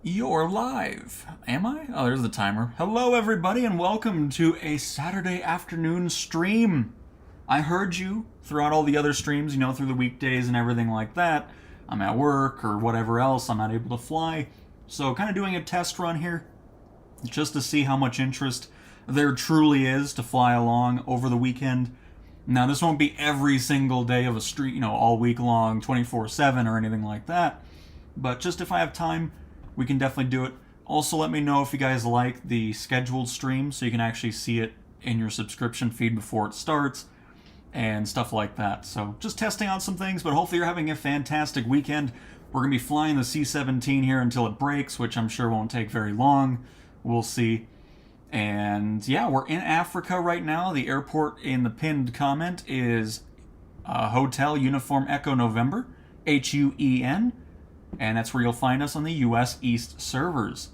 You're live. Am I? Oh, there's the timer. Hello, everybody, and welcome to a Saturday afternoon stream. I heard you throughout all the other streams, through the weekdays and everything like that. I'm at work or whatever else. I'm not able to fly. So, kind of doing a test run here just to see how much interest there truly is to fly along over the weekend. Now, this won't be every single day of a stream, all week long, 24/7 or anything like that. But just if I have time, we can definitely do it. Also, let me know if you guys like the scheduled stream so you can actually see it in your subscription feed before it starts and stuff like that. So just testing out some things, but hopefully you're having a fantastic weekend. We're going to be flying the C-17 here until it breaks, which I'm sure won't take very long. We'll see. And yeah, we're in Africa right now. The airport in the pinned comment is Hotel Uniform Echo November, HUEN. And that's where you'll find us on the US East servers.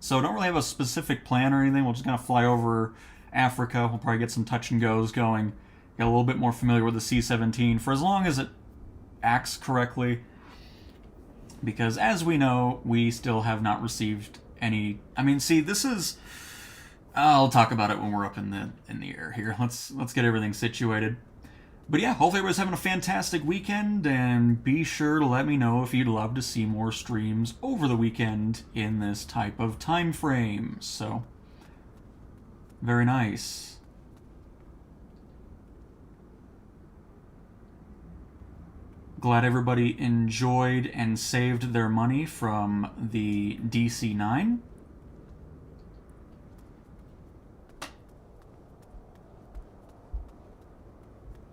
So don't really have a specific plan or anything. We'll just kind of fly over Africa. We'll probably get some touch and goes going. Get a little bit more familiar with the C-17 for as long as it acts correctly. Because as we know, we still have not received any... this is... I'll talk about it when we're up in the air here. Let's get everything situated. But yeah, hopefully everybody's having a fantastic weekend, and be sure to let me know if you'd love to see more streams over the weekend in this type of time frame. So, very nice. Glad everybody enjoyed and saved their money from the DC-9.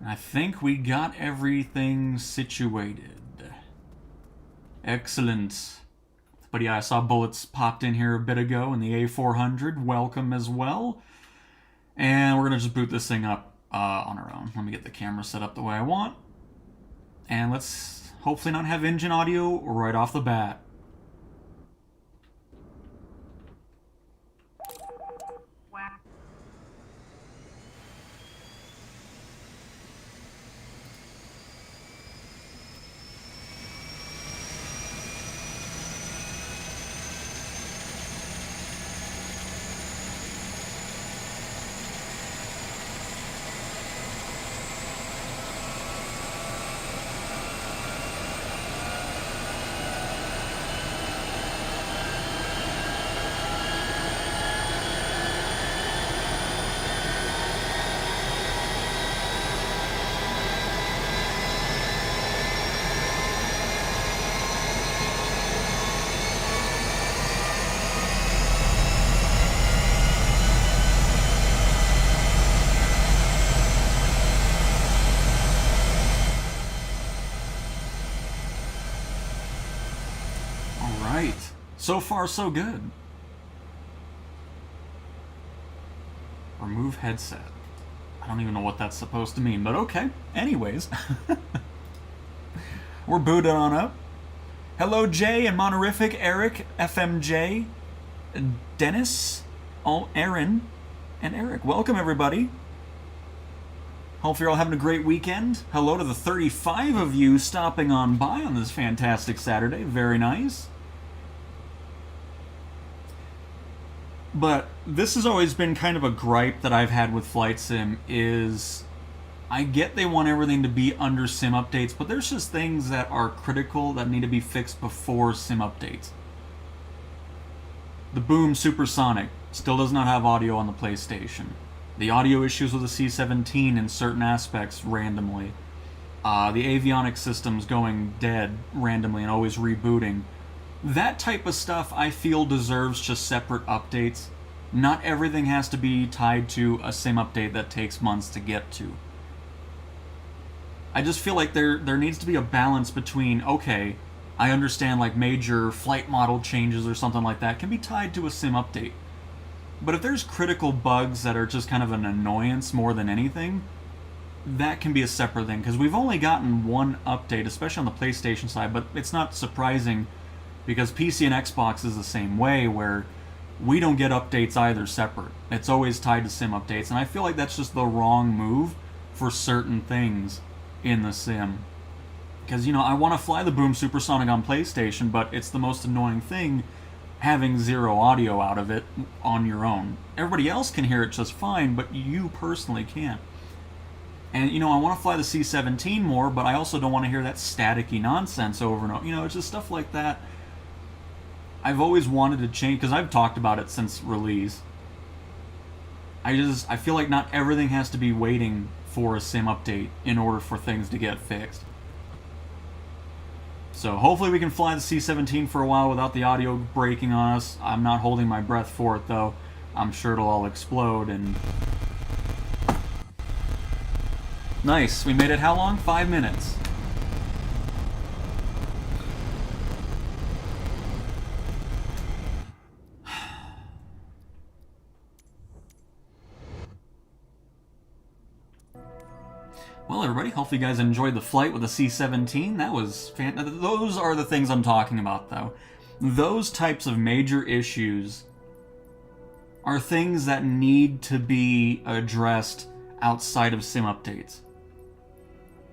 I think we got everything situated. Excellent. But yeah, I saw bullets popped in here a bit ago in the A400. Welcome as well. And we're going to just boot this thing up on our own. Let me get the camera set up the way I want. And let's hopefully not have engine audio right off the bat. So far, so good. Remove headset. I don't even know what that's supposed to mean, but okay. Anyways. We're booted on up. Hello, Jay and Monorific, Eric, FMJ, Dennis, Aaron, and Eric. Welcome, everybody. Hope you're all having a great weekend. Hello to the 35 of you stopping on by on this fantastic Saturday. Very nice. But this has always been kind of a gripe that I've had with Flight Sim is I get they want everything to be under sim updates, but there's just things that are critical that need to be fixed before sim updates. The Boom Supersonic still does not have audio on the PlayStation. The audio issues with the C-17 in certain aspects randomly. The avionics systems going dead randomly and always rebooting. That type of stuff I feel deserves just separate updates. Not everything has to be tied to a sim update that takes months to get to. I just feel like there needs to be a balance between, okay, I understand like major flight model changes or something like that can be tied to a sim update. But if there's critical bugs that are just kind of an annoyance more than anything, that can be a separate thing. Because we've only gotten one update, especially on the PlayStation side, but it's not surprising because PC and Xbox is the same way, where we don't get updates either separate. It's always tied to sim updates, and I feel like that's just the wrong move for certain things in the sim. Because, I want to fly the Boom Supersonic on PlayStation, but it's the most annoying thing having zero audio out of it on your own. Everybody else can hear it just fine, but you personally can't. And, you know, I want to fly the C-17 more, but I also don't want to hear that staticky nonsense over and over. You know, it's just stuff like that. I've always wanted to change, because I've talked about it since release. I feel like not everything has to be waiting for a sim update in order for things to get fixed. So hopefully we can fly the C-17 for a while without the audio breaking on us. I'm not holding my breath for it, though. I'm sure it'll all explode and... Nice. We made it how long? 5 minutes. Well, everybody, hopefully you guys enjoyed the flight with the C-17. That was fantastic. Those are the things I'm talking about, though. Those types of major issues are things that need to be addressed outside of sim updates.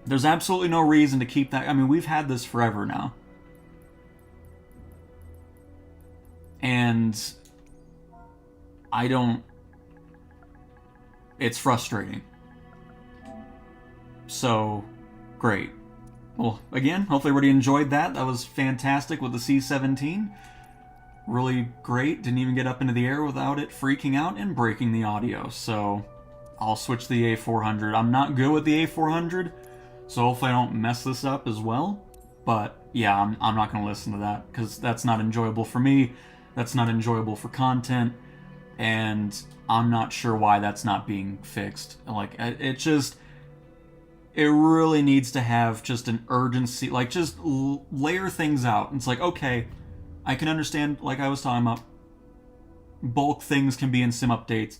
There's absolutely no reason to keep that. I mean, we've had this forever now. And I don't... It's frustrating. So, great. Well, again, hopefully everybody enjoyed that. That was fantastic with the C-17. Really great. Didn't even get up into the air without it freaking out and breaking the audio. So, I'll switch to the A400. I'm not good with the A400, so hopefully I don't mess this up as well. But, yeah, I'm not going to listen to that, because that's not enjoyable for me. That's not enjoyable for content. And I'm not sure why that's not being fixed. Like, it just... It really needs to have just an urgency, like just layer things out. It's like, okay, I can understand, like I was talking about, bulk things can be in sim updates,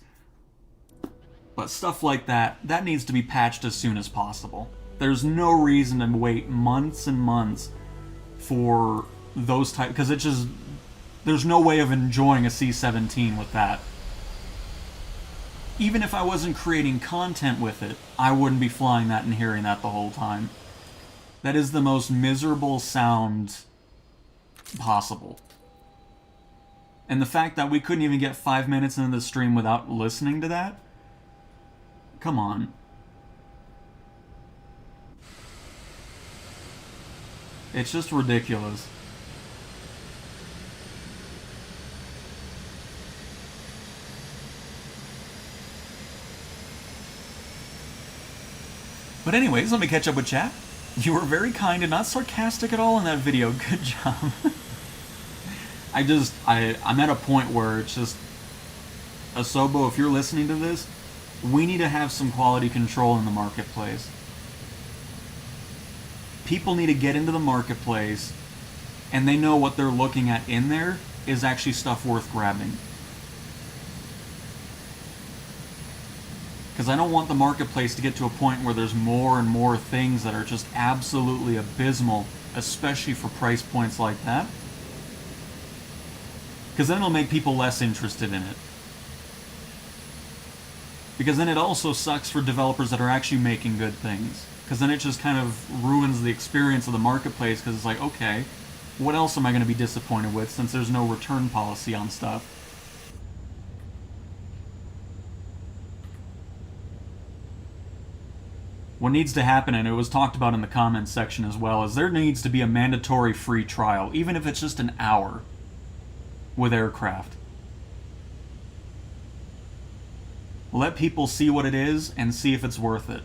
but stuff like that, that needs to be patched as soon as possible. There's no reason to wait months and months for those type, because it just, there's no way of enjoying a C-17 with that. Even if I wasn't creating content with it, I wouldn't be flying that and hearing that the whole time. That is the most miserable sound possible. And the fact that we couldn't even get 5 minutes into the stream without listening to that? Come on. It's just ridiculous. But anyways, let me catch up with chat. You were very kind and not sarcastic at all in that video. Good job. I'm at a point where it's just... Asobo, if you're listening to this, we need to have some quality control in the marketplace. People need to get into the marketplace, and they know what they're looking at in there is actually stuff worth grabbing. Because I don't want the marketplace to get to a point where there's more and more things that are just absolutely abysmal, especially for price points like that. Because then it'll make people less interested in it. Because then it also sucks for developers that are actually making good things. Because then it just kind of ruins the experience of the marketplace, because it's like, okay, what else am I going to be disappointed with since there's no return policy on stuff? What needs to happen, and it was talked about in the comments section as well, is there needs to be a mandatory free trial, even if it's just an hour, with aircraft. Let people see what it is and see if it's worth it.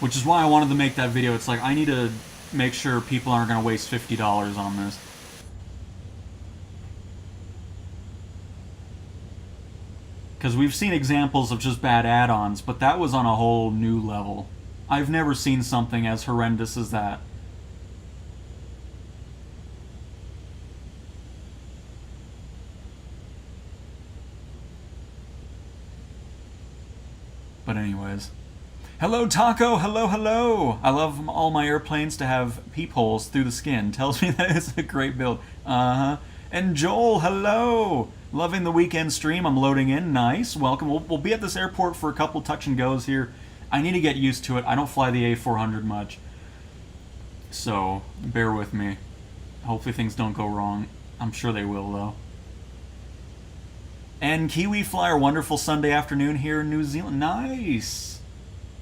Which is why I wanted to make that video. It's like, I need to make sure people aren't going to waste $50 on this. Because we've seen examples of just bad add-ons, but that was on a whole new level. I've never seen something as horrendous as that. But anyways. Hello, Taco! Hello, hello! I love all my airplanes to have peepholes through the skin. Tells me that it's a great build. Uh-huh. And Joel, hello! Loving the weekend stream. I'm loading in. Nice. Welcome. We'll be at this airport for a couple touch and goes here. I need to get used to it. I don't fly the A400 much. So, bear with me. Hopefully things don't go wrong. I'm sure they will, though. And Kiwi Flyer, wonderful Sunday afternoon here in New Zealand. Nice!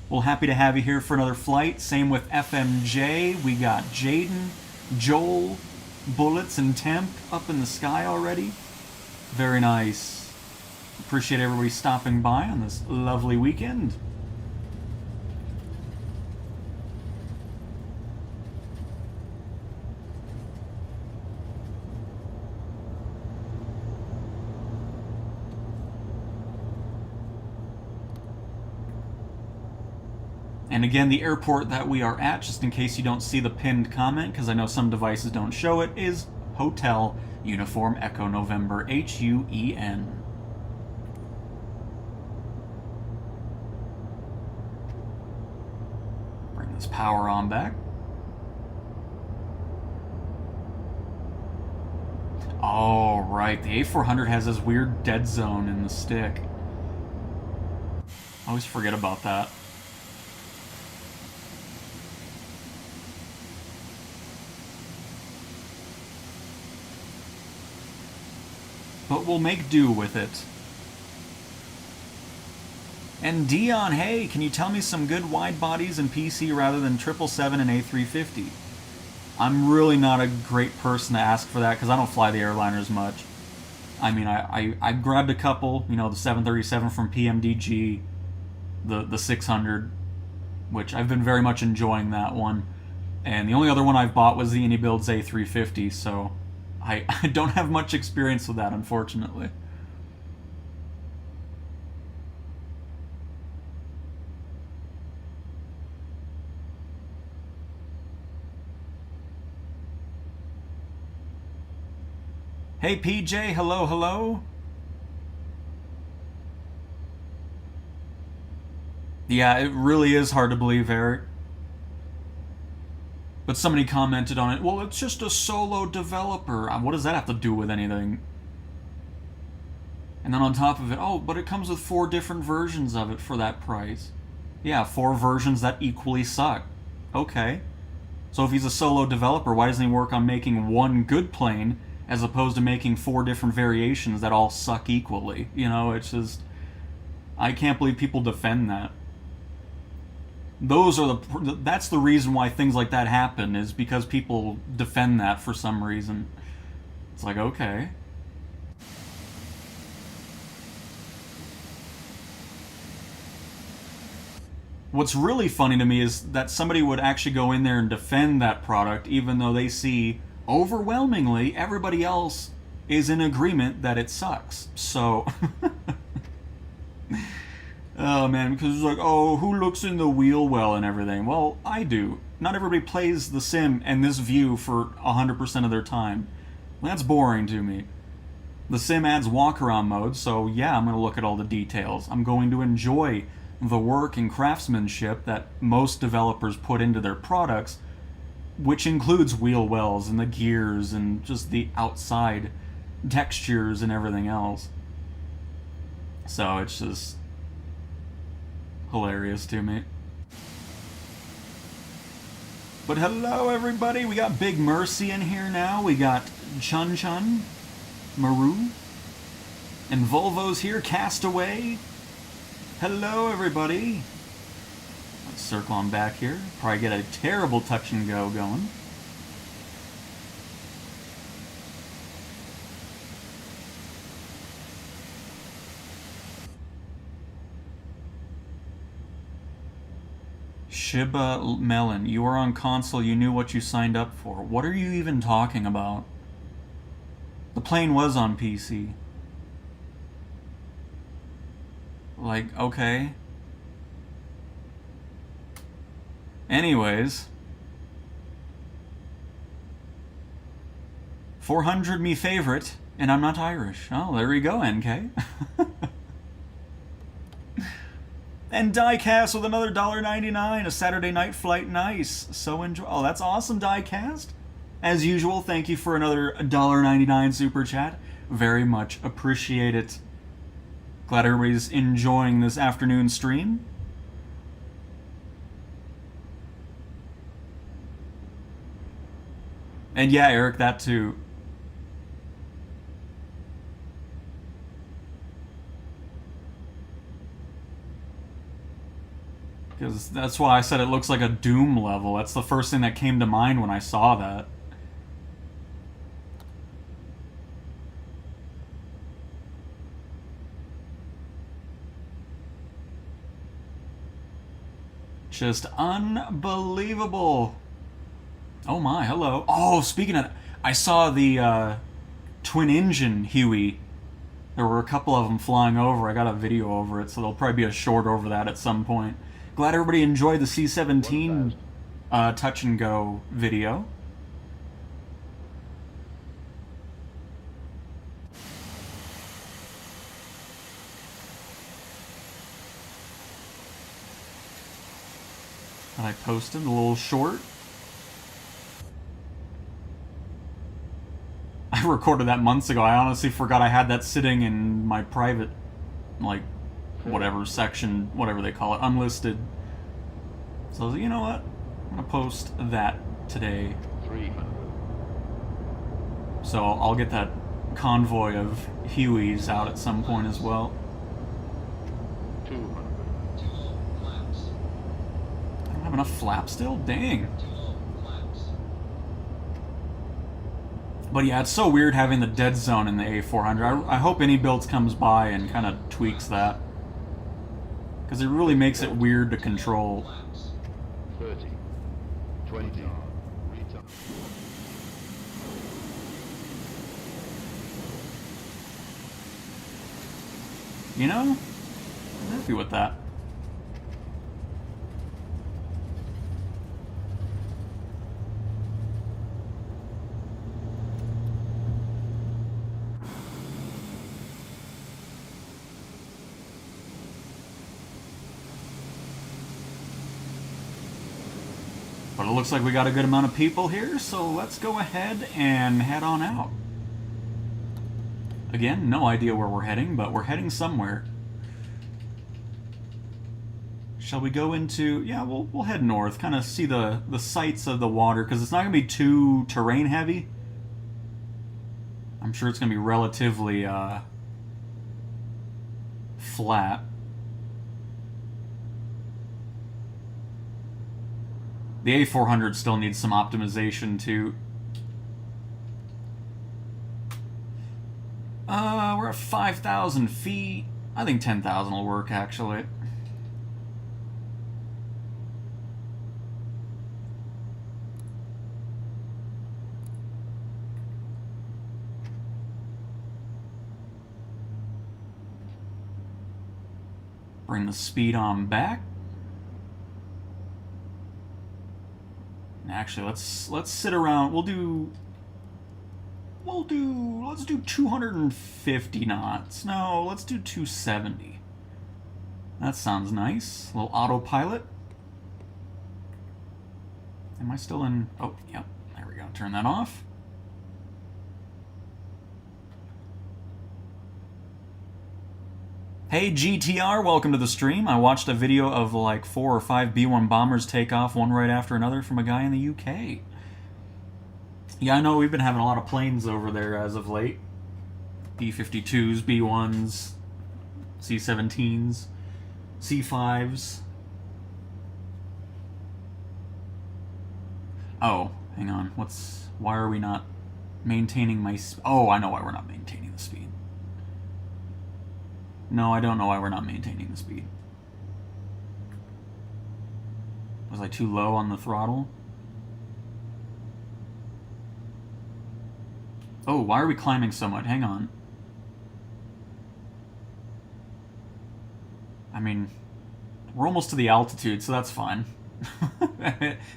Well, happy to have you here for another flight. Same with FMJ. We got Jaden, Joel, Bullets, and Temp up in the sky already. Very nice. Appreciate everybody stopping by on this lovely weekend. And again, the airport that we are at, just in case you don't see the pinned comment, because I know some devices don't show it, is Hotel Uniform Echo November, HUEN. Bring this power on back. Oh, right, the A400 has this weird dead zone in the stick. I always forget about that. But we'll make do with it. And Dion, hey, can you tell me some good wide bodies in PC rather than 777 and A350? I'm really not a great person to ask for that because I don't fly the airliners much. I mean, I grabbed a couple, you know, the 737 from PMDG, the 600, which I've been very much enjoying that one. And the only other one I've bought was the Anybuilds A350, so I don't have much experience with that, unfortunately. Hey PJ, hello, hello. Yeah, it really is hard to believe, Eric. But somebody commented on it, well, it's just a solo developer. What does that have to do with anything? And then on top of it, oh, but it comes with 4 different versions of it for that price. Yeah, 4 versions that equally suck. Okay. So if he's a solo developer, why doesn't he work on making one good plane as opposed to making 4 different variations that all suck equally? You know, it's just... I can't believe people defend that. That's the reason why things like that happen, is because people defend that for some reason. It's like, okay. What's really funny to me is that somebody would actually go in there and defend that product even though they see overwhelmingly everybody else is in agreement that it sucks. So... Oh man, because it's like, oh, who looks in the wheel well and everything? Well, I do. Not everybody plays the sim and this view for 100% of their time. That's boring to me. The sim adds walk-around mode, so yeah, I'm going to look at all the details. I'm going to enjoy the work and craftsmanship that most developers put into their products, which includes wheel wells and the gears and just the outside textures and everything else. So it's just... hilarious to me. But hello everybody, we got Big Mercy in here now, we got Chun Chun, Maru, and Volvo's here, Castaway. Hello everybody. Let's circle on back here, probably get a terrible touch and go going. Shiba Melon, you were on console, you knew what you signed up for. What are you even talking about? The plane was on PC. Like, okay. Anyways. 400 me favorite, and I'm not Irish. Oh, there we go, NK. And Diecast with another $1.99, a Saturday night flight, nice. So enjoy. Oh, that's awesome, Diecast. As usual, thank you for another $1.99 super chat. Very much appreciate it. Glad everybody's enjoying this afternoon stream. And yeah, Eric, that too. Because that's why I said it looks like a Doom level. That's the first thing that came to mind when I saw that. Just unbelievable. Oh my, hello. Oh, speaking of, I saw the twin engine Huey. There were a couple of them flying over. I got a video over it, so there'll probably be a short over that at some point. Glad everybody enjoyed the C-17 touch and go video. That I posted, a little short. I recorded that months ago. I honestly forgot I had that sitting in my private, like, whatever section, whatever they call it, unlisted. So I was like, you know what? I'm gonna post that today. 300. So I'll get that convoy of Hueys out at some point as well. 200. I don't have enough flap still? Dang. But yeah, it's so weird having the dead zone in the A400. I hope any builds comes by and kind of tweaks that. Because it really makes it weird to control. 30, 20, you know, I'm happy with that. But it looks like we got a good amount of people here, so let's go ahead and head on out. Again, no idea where we're heading, but we're heading somewhere. Shall we go into... Yeah, we'll head north, kind of see the sights of the water, because it's not going to be too terrain heavy. I'm sure it's going to be relatively flat. The A400 still needs some optimization too. We're at 5,000 feet. I think 10,000 will work, actually. Bring the speed on back. Actually, let's sit around. Let's do 250 knots. No, let's do 270. That sounds nice. A little autopilot. Am I still in? Oh, yep. There we go. Turn that off. Hey GTR, welcome to the stream. I watched a video of like 4 or 5 B-1 bombers take off one right after another from a guy in the UK. Yeah, I know we've been having a lot of planes over there as of late. B-52s, B-1s, C-17s, C-5s. Oh, hang on. Why are we not maintaining my... Oh, I know why we're not maintaining the speed. No, I don't know why we're not maintaining the speed. Was I too low on the throttle? Oh, why are we climbing so much? Hang on. I mean, we're almost to the altitude, so that's fine.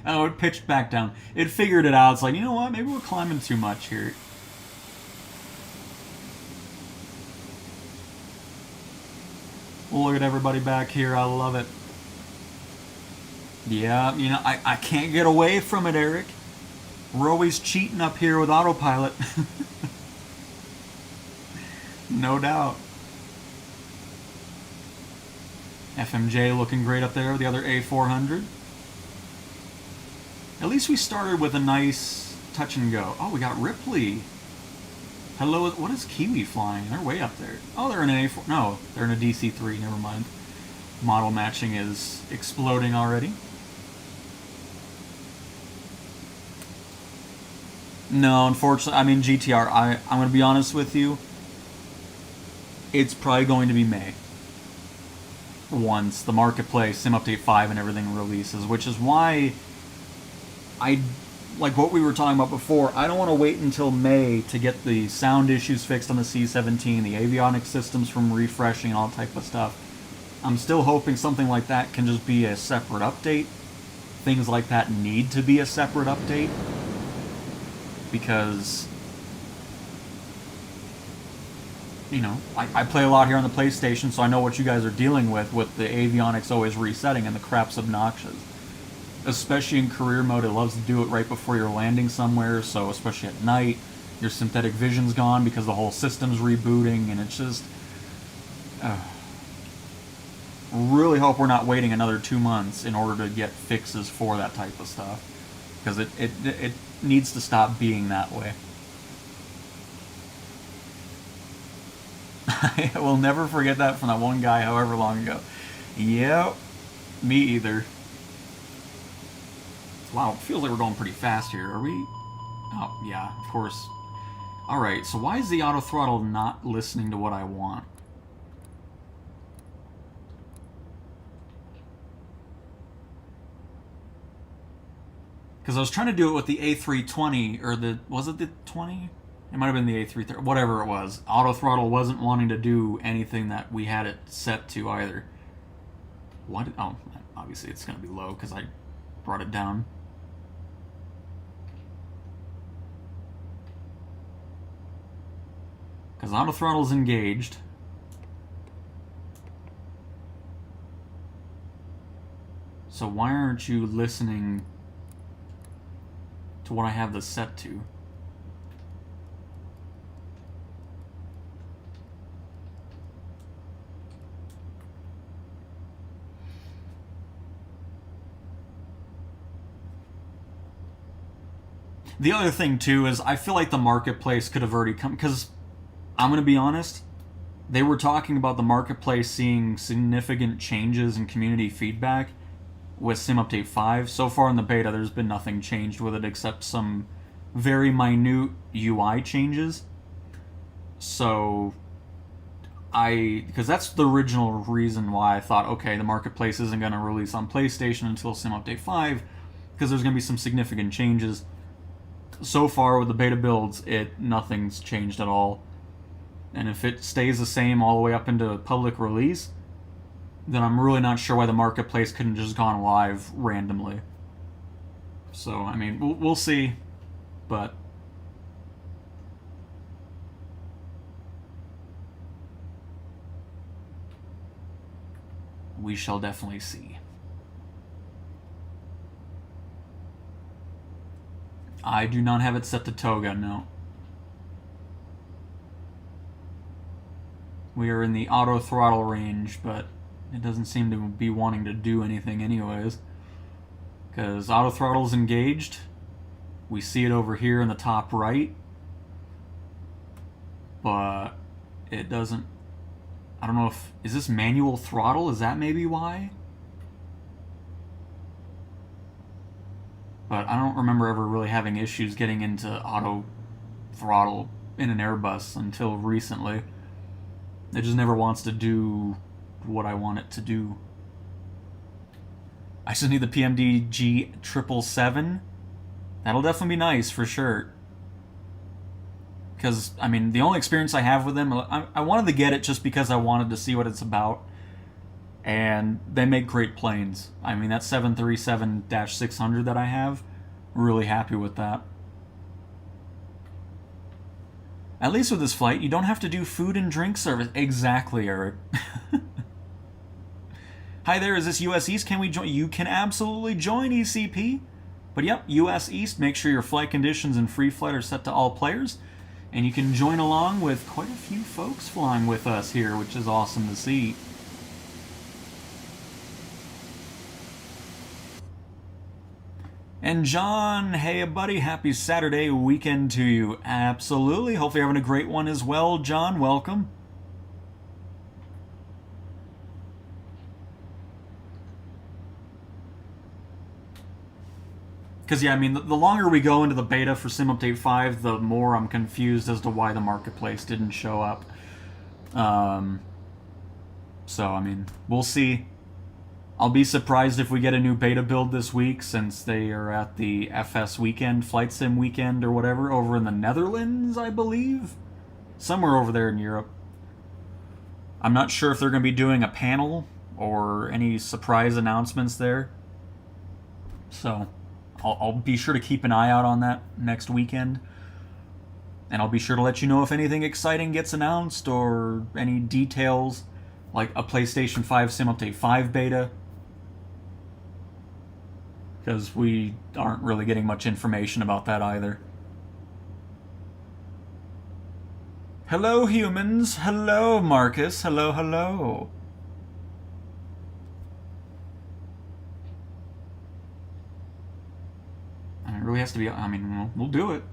Oh, it pitched back down. It figured it out. It's like, you know what? Maybe we're climbing too much here. Look at everybody back here. I love it. Yeah, you know, I can't get away from it, Eric. We're always cheating up here with autopilot. No doubt. FMJ looking great up there, the other A400. At least we started with a nice touch and go. Oh, we got Ripley. Hello, what is Kiwi flying? They're way up there. Oh, they're in an A4. No, they're in a DC-3. Never mind. Model matching is exploding already. No, unfortunately, I mean GTR. I'm going to be honest with you. It's probably going to be May. Once the marketplace, Sim Update 5, and everything releases, which is why I, like what we were talking about before, I don't want to wait until May to get the sound issues fixed on the C-17, the avionics systems from refreshing, and all type of stuff. I'm still hoping something like that can just be a separate update. Things like that need to be a separate update. Because, you know, I play a lot here on the PlayStation, so I know what you guys are dealing with the avionics always resetting, and the crap's obnoxious. Especially in career mode, it loves to do it right before you're landing somewhere, so especially at night, your synthetic vision's gone because the whole system's rebooting, and it's just... really hope we're not waiting another 2 months in order to get fixes for that type of stuff. Because it needs to stop being that way. I will never forget that from that one guy however long ago. Yep, me either. Wow, it feels like we're going pretty fast here. Are we? Oh, yeah, of course. Alright, so why is the auto throttle not listening to what I want? Because I was trying to do it with the A320, or the... Was it the 20? It might have been the A330, whatever it was. Auto throttle wasn't wanting to do anything that we had it set to either. What? Oh, obviously it's going to be low because I brought it down. Because auto throttle's engaged. So why aren't you listening to what I have this set to? The other thing too is I feel like the marketplace could have already come, because I'm going to be honest, they were talking about the marketplace seeing significant changes in community feedback with Sim Update 5. So far in the beta, there's been nothing changed with it except some very minute UI changes. So, because that's the original reason why I thought, okay, the marketplace isn't going to release on PlayStation until Sim Update 5, because there's going to be some significant changes. So far with the beta builds, nothing's changed at all. And if it stays the same all the way up into public release, then I'm really not sure why the marketplace couldn't just gone live randomly. So, I mean, we'll see, but... we shall definitely see. I do not have it set to toga, no. We are in the auto throttle range, but it doesn't seem to be wanting to do anything anyways. Because auto throttle's engaged. We see it over here in the top right. But it doesn't... I don't know if... Is this manual throttle? Is that maybe why? But I don't remember ever really having issues getting into auto throttle in an Airbus until recently. It just never wants to do what I want it to do. I just need the PMD G777. That'll definitely be nice for sure. Because, I mean, the only experience I have with them, I wanted to get it just because I wanted to see what it's about. And they make great planes. I mean, that 737-600 that I have, really happy with that. At least with this flight, you don't have to do food and drink service. Exactly, Eric. Hi there, is this US East? Can we join? You can absolutely join ECP. But yep, US East, make sure your flight conditions and free flight are set to all players. And you can join along with quite a few folks flying with us here, which is awesome to see. And John, hey buddy, happy Saturday weekend to you. Absolutely. Hopefully you're having a great one as well, John. Welcome. Because, yeah, I mean, the longer we go into the beta for Sim Update 5, the more I'm confused as to why the marketplace didn't show up. So, I mean, we'll see. I'll be surprised if we get a new beta build this week, since they are at the FS weekend, Flight Sim weekend or whatever, over in the Netherlands, I believe? Somewhere over there in Europe. I'm not sure if they're going to be doing a panel or any surprise announcements there. So, I'll be sure to keep an eye out on that next weekend. And I'll be sure to let you know if anything exciting gets announced or any details, like a PlayStation 5 Sim Update 5 beta. Because we aren't really getting much information about that either. Hello, humans. Hello, Marcus. Hello, hello. And it really has to be, I mean, we'll do it.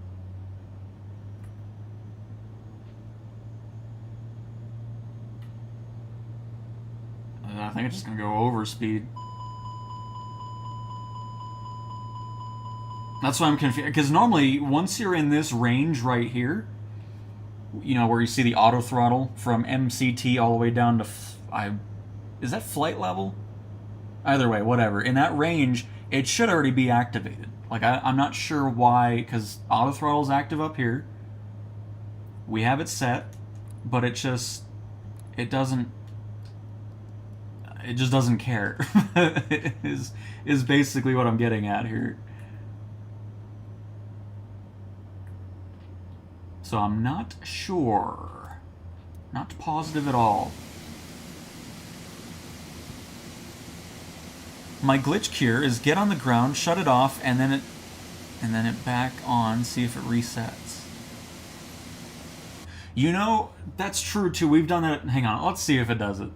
I think it's just going to go over speed. That's why I'm confused. Because normally, once you're in this range right here, you know, where you see the auto throttle from MCT all the way down to... is that flight level? Either way, whatever. In that range, it should already be activated. Like, I'm not sure why, because auto throttle is active up here. We have it set, but it just doesn't care. is basically what I'm getting at here. So I'm not sure. Not positive at all. My glitch cure is get on the ground, shut it off, and then it back on, see if it resets. You know, that's true too. We've done that. Hang on, let's see if it does it.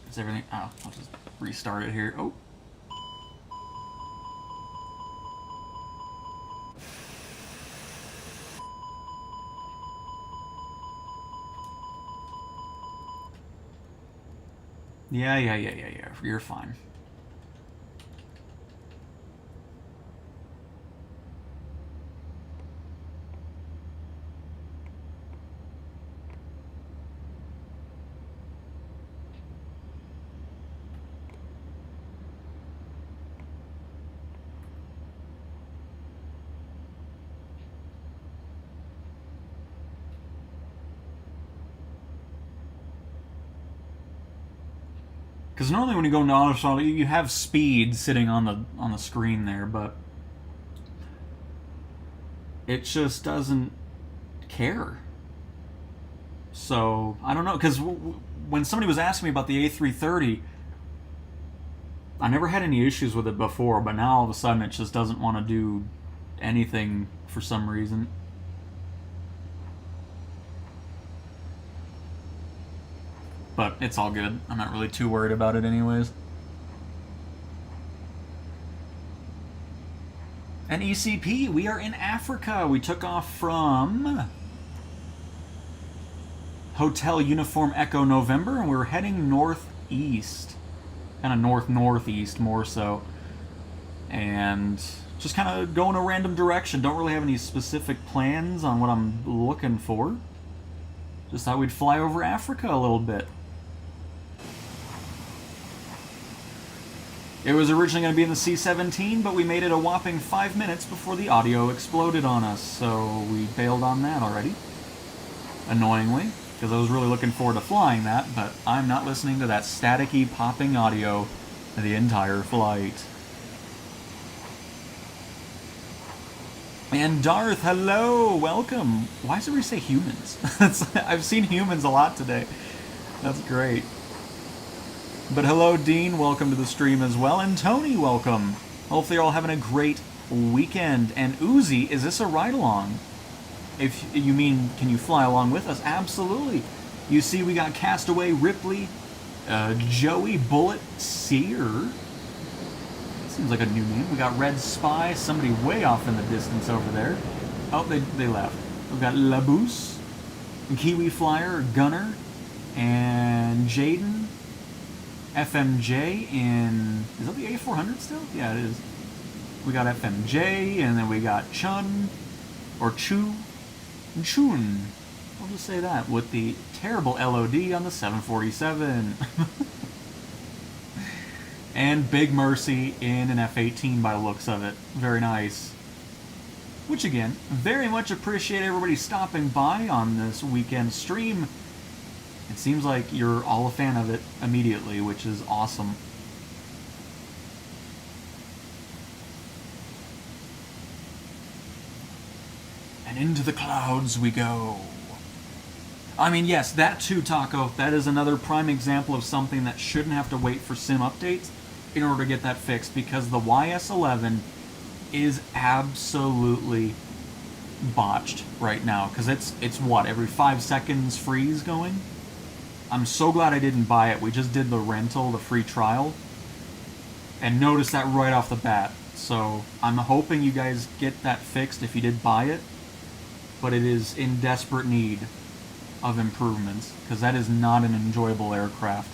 Is everything... Oh, I'll just restart it here. Oh. Yeah. You're fine. Because normally when you go into auto throttle, you have speed sitting on the screen there, but it just doesn't care. So I don't know, because when somebody was asking me about the A330, I never had any issues with it before, but now all of a sudden it just doesn't want to do anything for some reason. But it's all good. I'm not really too worried about it anyways. And ECP, we are in Africa. We took off from Hotel Uniform Echo November, and we're heading northeast. Kind of north-northeast, more so. And just kind of going a random direction. Don't really have any specific plans on what I'm looking for. Just thought we'd fly over Africa a little bit. It was originally going to be in the C-17, but we made it a whopping 5 minutes before the audio exploded on us, so we bailed on that already. Annoyingly, because I was really looking forward to flying that, but I'm not listening to that staticky, popping audio the entire flight. And Darth, hello, welcome. Why does everybody say humans? I've seen humans a lot today. That's great. But hello, Dean. Welcome to the stream as well. And Tony, welcome. Hopefully you're all having a great weekend. And Uzi, is this a ride-along? If you mean, can you fly along with us? Absolutely. You see, we got Castaway Ripley, Joey Bullet Sear. Seems like a new name. We got Red Spy, somebody way off in the distance over there. Oh, they left. We've got Laboose, Kiwi Flyer, Gunner, and Jaden, FMJ in... Is that the A400 still? Yeah, it is. We got FMJ, and then we got Chun, or Chun. I'll just say that, with the terrible LOD on the 747. And Big Mercy in an F-18 by the looks of it. Very nice. Which again, very much appreciate everybody stopping by on this weekend stream. It seems like you're all a fan of it immediately, which is awesome. And into the clouds we go. I mean, yes, that too, Taco. That is another prime example of something that shouldn't have to wait for sim updates in order to get that fixed, because the YS11 is absolutely botched right now, because it's what, every 5 seconds freeze going? I'm so glad I didn't buy it. We just did the rental, the free trial, and noticed that right off the bat. So I'm hoping you guys get that fixed if you did buy it, but it is in desperate need of improvements, because that is not an enjoyable aircraft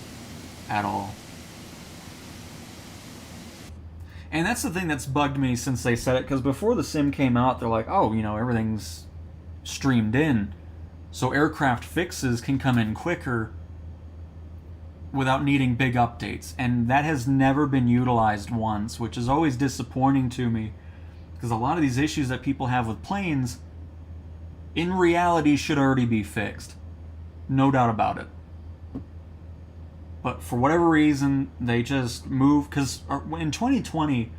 at all. And that's the thing that's bugged me since they said it, because before the sim came out, they're like, oh, you know, everything's streamed in, so aircraft fixes can come in quicker without needing big updates. And that has never been utilized once, which is always disappointing to me, because a lot of these issues that people have with planes, in reality, should already be fixed. No doubt about it. But for whatever reason, they just moved, because in 2020,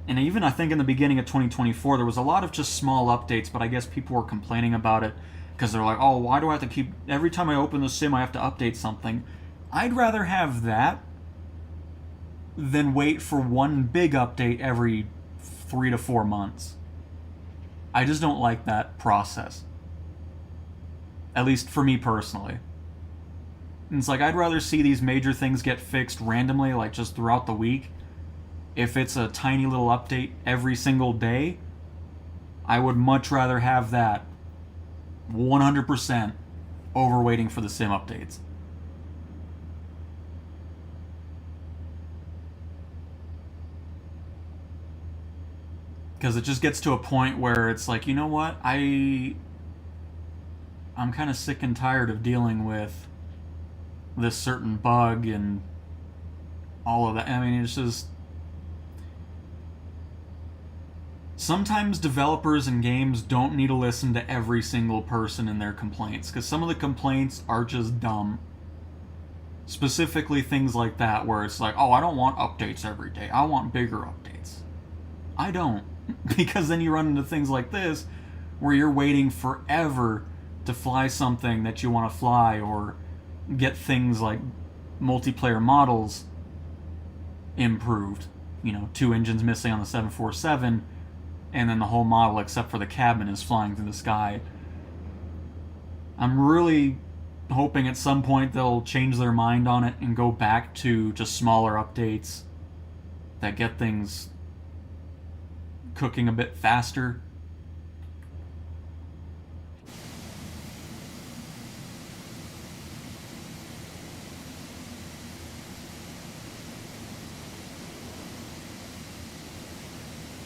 and even I think in the beginning of 2024, there was a lot of just small updates, but I guess people were complaining about it, because they're like, oh, why do I have to keep, every time I open the sim, I have to update something. I'd rather have that than wait for one big update every 3 to 4 months. I just don't like that process. At least for me personally. And it's like, I'd rather see these major things get fixed randomly, like just throughout the week. If it's a tiny little update every single day, I would much rather have that 100% over waiting for the sim updates. Because it just gets to a point where it's like, you know what, I'm kind of sick and tired of dealing with this certain bug and all of that. I mean, it's just... Sometimes developers and games don't need to listen to every single person in their complaints, because some of the complaints are just dumb. Specifically things like that, where it's like, oh, I don't want updates every day. I want bigger updates. I don't. Because then you run into things like this, where you're waiting forever to fly something that you want to fly, or get things like multiplayer models improved. You know, 2 engines missing on the 747, and then the whole model except for the cabin is flying through the sky. I'm really hoping at some point they'll change their mind on it and go back to just smaller updates that get things cooking a bit faster.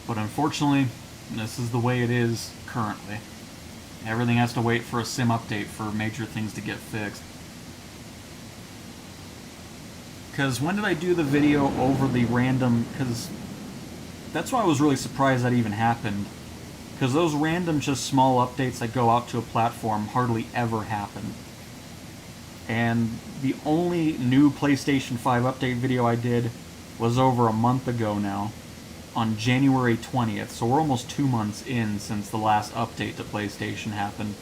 But unfortunately, this is the way it is currently. Everything has to wait for a sim update for major things to get fixed. Because when did I do the video over the random... Because that's why I was really surprised that even happened. Because those random, just small updates that go out to a platform hardly ever happen. And the only new PlayStation 5 update video I did was over a month ago now, on January 20th, so we're almost 2 months in since the last update to PlayStation happened.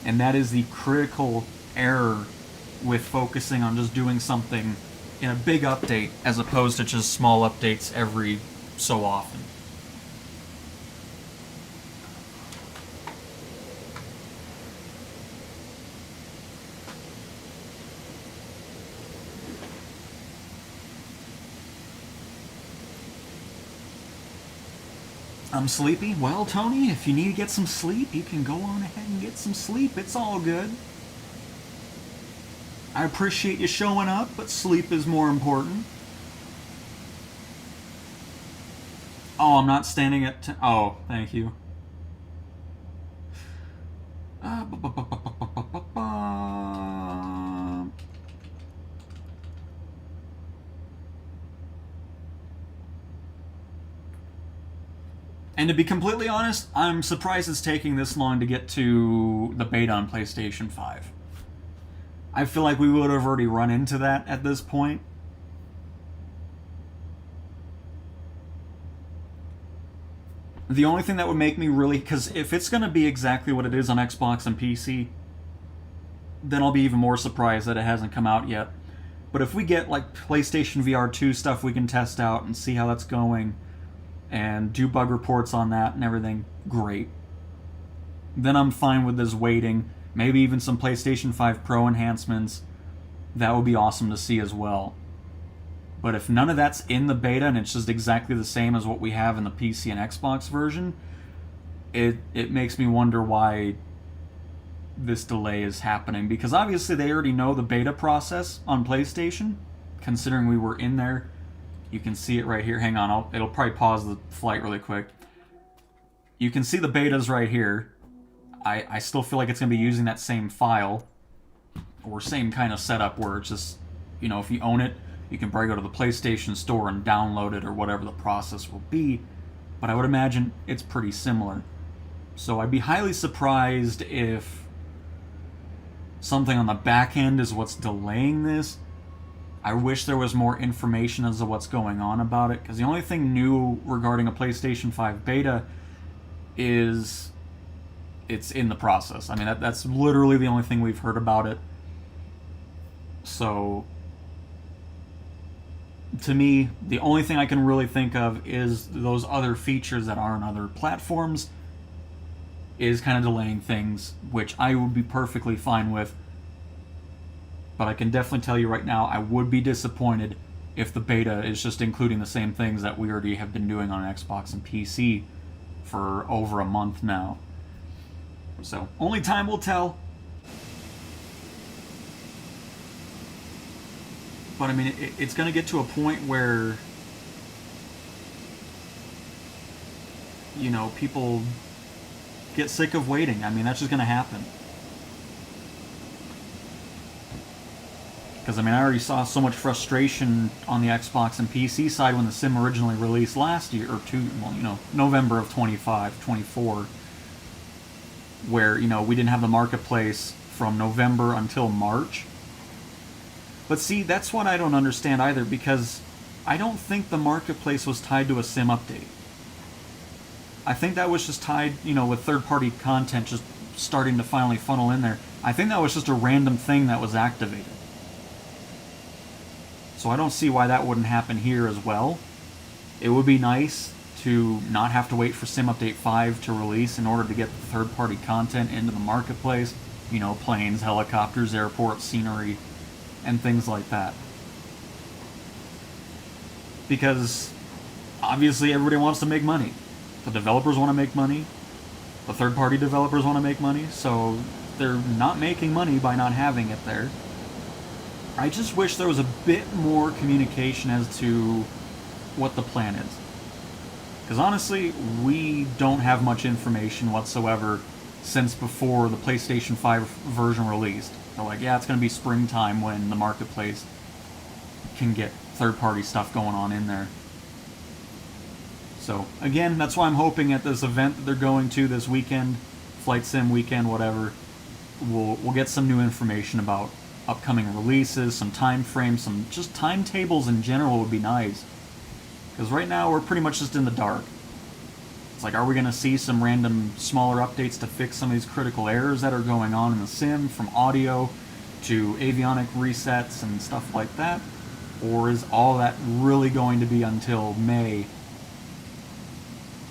And that is the critical error with focusing on just doing something in a big update as opposed to just small updates every so often. I'm sleepy. Well, Tony, if you need to get some sleep, you can go on ahead and get some sleep. It's all good. I appreciate you showing up, but sleep is more important. Oh, I'm not standing at... oh, thank you. And to be completely honest, I'm surprised it's taking this long to get to the beta on PlayStation 5. I feel like we would have already run into that at this point. The only thing that would make me really... because if it's going to be exactly what it is on Xbox and PC, then I'll be even more surprised that it hasn't come out yet. But if we get like PlayStation VR 2 stuff we can test out and see how that's going, and do bug reports on that and everything, great. Then I'm fine with this waiting. Maybe even some PlayStation 5 Pro enhancements. That would be awesome to see as well. But if none of that's in the beta and it's just exactly the same as what we have in the PC and Xbox version, it makes me wonder why this delay is happening. Because obviously they already know the beta process on PlayStation, considering we were in there. You can see it right here. Hang on, it'll probably pause the flight really quick. You can see the betas right here. I still feel like it's going to be using that same file, or same kind of setup where it's just, you know, if you own it, you can probably go to the PlayStation Store and download it, or whatever the process will be. But I would imagine it's pretty similar. So I'd be highly surprised if something on the back end is what's delaying this. I wish there was more information as to what's going on about it, because the only thing new regarding a PlayStation 5 beta is it's in the process. I mean, that's literally the only thing we've heard about it. So, to me, the only thing I can really think of is those other features that are on other platforms is kind of delaying things, which I would be perfectly fine with. But I can definitely tell you right now, I would be disappointed if the beta is just including the same things that we already have been doing on Xbox and PC for over a month now. So, only time will tell. But I mean, it's going to get to a point where, you know, people get sick of waiting. I mean, that's just going to happen. Because, I mean, I already saw so much frustration on the Xbox and PC side when the Sim originally released last year, or November of 24, where, you know, we didn't have the marketplace from November until March. But see, that's what I don't understand either, because I don't think the marketplace was tied to a Sim update. I think that was just tied, you know, with third-party content just starting to finally funnel in there. I think that was just a random thing that was activated. So I don't see why that wouldn't happen here as well. It would be nice to not have to wait for Sim Update 5 to release in order to get the third-party content into the marketplace. You know, planes, helicopters, airport scenery, and things like that. Because obviously everybody wants to make money. The developers want to make money. The third-party developers want to make money. So they're not making money by not having it there. I just wish there was a bit more communication as to what the plan is. Because honestly, we don't have much information whatsoever since before the PlayStation 5 version released. They're like, yeah, it's going to be springtime when the marketplace can get third-party stuff going on in there. So, again, that's why I'm hoping at this event that they're going to this weekend, Flight Sim weekend, whatever, we'll get some new information about upcoming releases, some time frames, some just timetables in general would be nice. Because right now we're pretty much just in the dark. It's like, are we going to see some random smaller updates to fix some of these critical errors that are going on in the sim, from audio to avionic resets and stuff like that? Or is all that really going to be until May,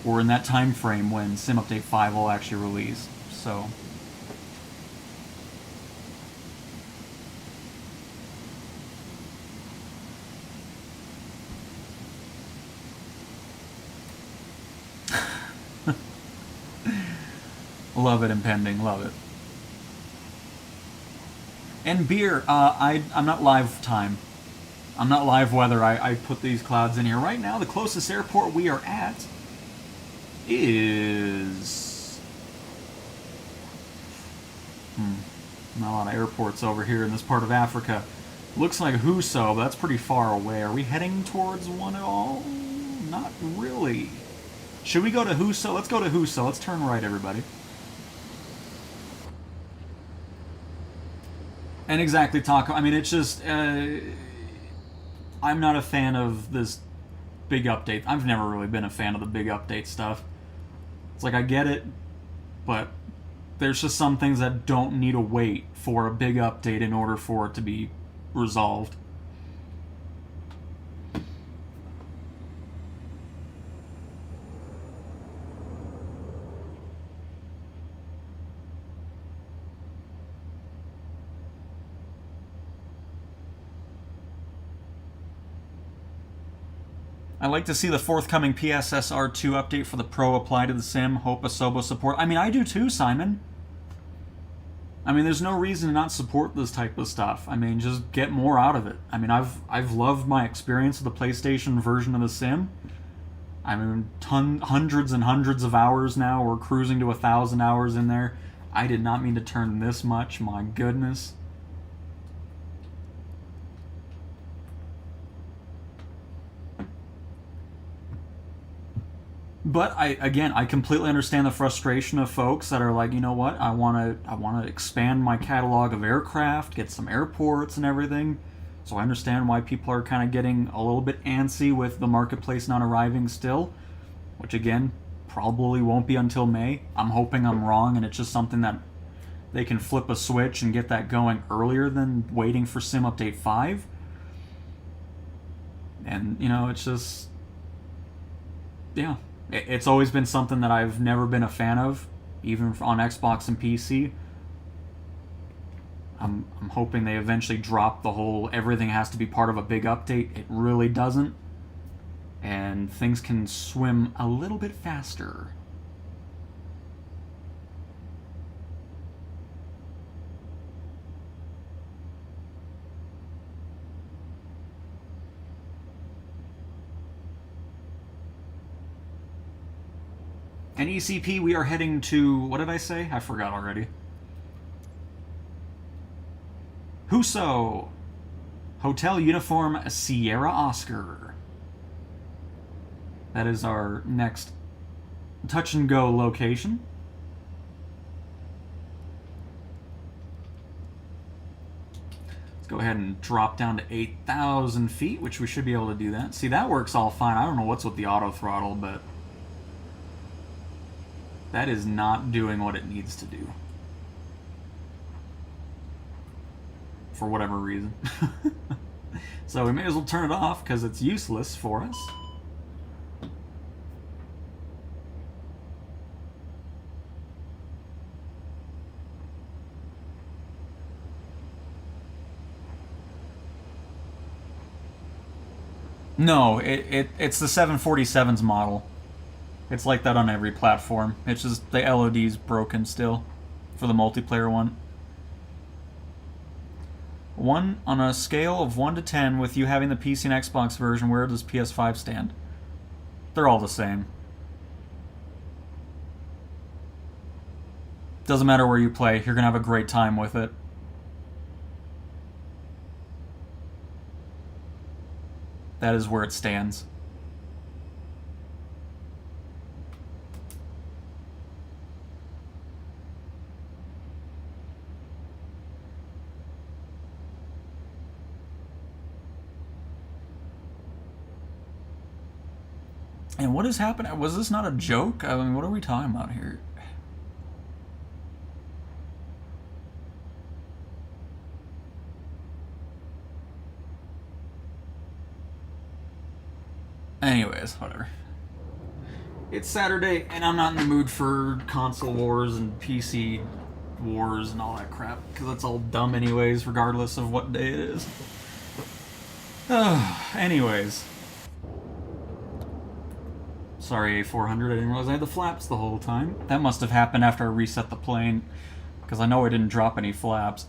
or in that time frame when Sim Update 5 will actually release? So Love it, impending. Love it. And beer. I'm not live time. I'm not live weather. I put these clouds in here. Right now, the closest airport we are at is... Not a lot of airports over here in this part of Africa. Looks like Huso, but that's pretty far away. Are we heading towards one at all? Not really. Should we go to Huso? Let's go to Huso. Let's turn right, everybody. And exactly, Taco. I mean, it's just... I'm not a fan of this big update. I've never really been a fan of the big update stuff. It's like, I get it, but there's just some things that don't need to wait for a big update in order for it to be resolved. I like to see the forthcoming PSSR2 update for the Pro apply to the sim. Hope Asobo support. I mean, I do too, Simon. I mean, there's no reason to not support this type of stuff. I mean, just get more out of it. I mean, I've loved my experience with the PlayStation version of the sim. I mean, hundreds and hundreds of hours now. We're cruising to 1,000 hours in there. I did not mean to turn this much. My goodness. But I completely understand the frustration of folks that are like, you know what, I want to expand my catalog of aircraft, get some airports and everything. So I understand why people are kind of getting a little bit antsy with the marketplace not arriving still, which again, probably won't be until May. I'm hoping I'm wrong and it's just something that they can flip a switch and get that going earlier than waiting for Sim Update 5. And, you know, it's just... yeah. It's always been something that I've never been a fan of, even on Xbox and PC. I'm hoping they eventually drop the whole everything has to be part of a big update. It really doesn't. And things can swim a little bit faster. And ECP, we are heading to... what did I say? I forgot already. Huso! Hotel Uniform Sierra Oscar. That is our next touch-and-go location. Let's go ahead and drop down to 8,000 feet, which we should be able to do that. See, that works all fine. I don't know what's with the auto throttle, but... that is not doing what it needs to do. For whatever reason. So we may as well turn it off, because it's useless for us. No, it's the 747's model. It's like that on every platform. It's just the LOD's broken still for the multiplayer one. On a scale of 1 to 10, with you having the PC and Xbox version, where does PS5 stand? They're all the same. Doesn't matter where you play, you're gonna have a great time with it. That is where it stands. And what is happening? Was this not a joke? I mean, what are we talking about here? Anyways, whatever. It's Saturday, and I'm not in the mood for console wars and PC wars and all that crap, because that's all dumb anyways, regardless of what day it is. Anyways. Sorry, A400, I didn't realize I had the flaps the whole time. That must have happened after I reset the plane, because I know I didn't drop any flaps.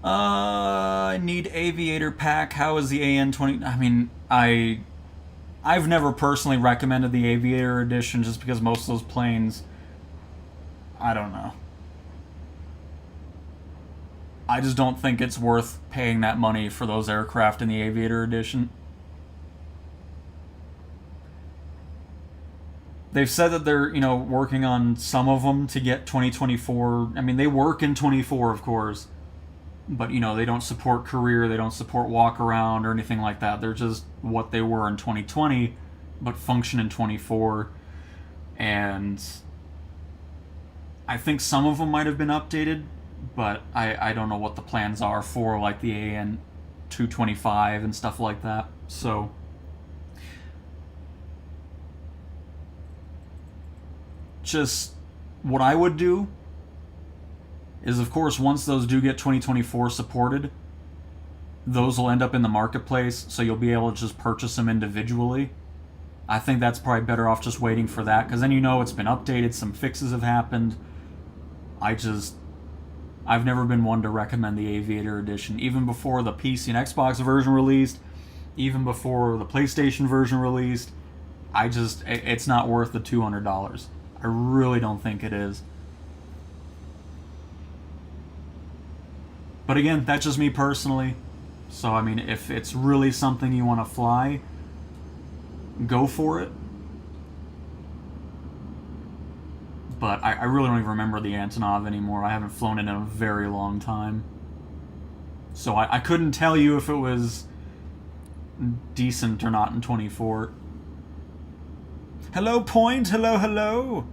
I need Aviator Pack. How is the AN20? I mean, I've never personally recommended the Aviator Edition just because most of those planes, I don't know. I just don't think it's worth paying that money for those aircraft in the Aviator Edition. They've said that they're, working on some of them to get 2024. I mean, they work in 24, of course. But, they don't support career, they don't support walk around or anything like that. They're just what they were in 2020, but function in 24. And I think some of them might have been updated, but I don't know what the plans are for, like, the AN 225 and stuff like that. So just what I would do is, of course, once those do get 2024 supported, those will end up in the marketplace, so you'll be able to just purchase them individually. I think that's probably better off just waiting for that, because then it's been updated, some fixes have happened. I've never been one to recommend the Aviator Edition, even before the PC and Xbox version released, even before the PlayStation version released. It's not worth the $200. I really don't think it is. But again, that's just me personally. So, I mean, if it's really something you want to fly, go for it. But I really don't even remember the Antonov anymore. I haven't flown it in a very long time. So I couldn't tell you if it was decent or not in 24. Hello, Point! Hello, hello!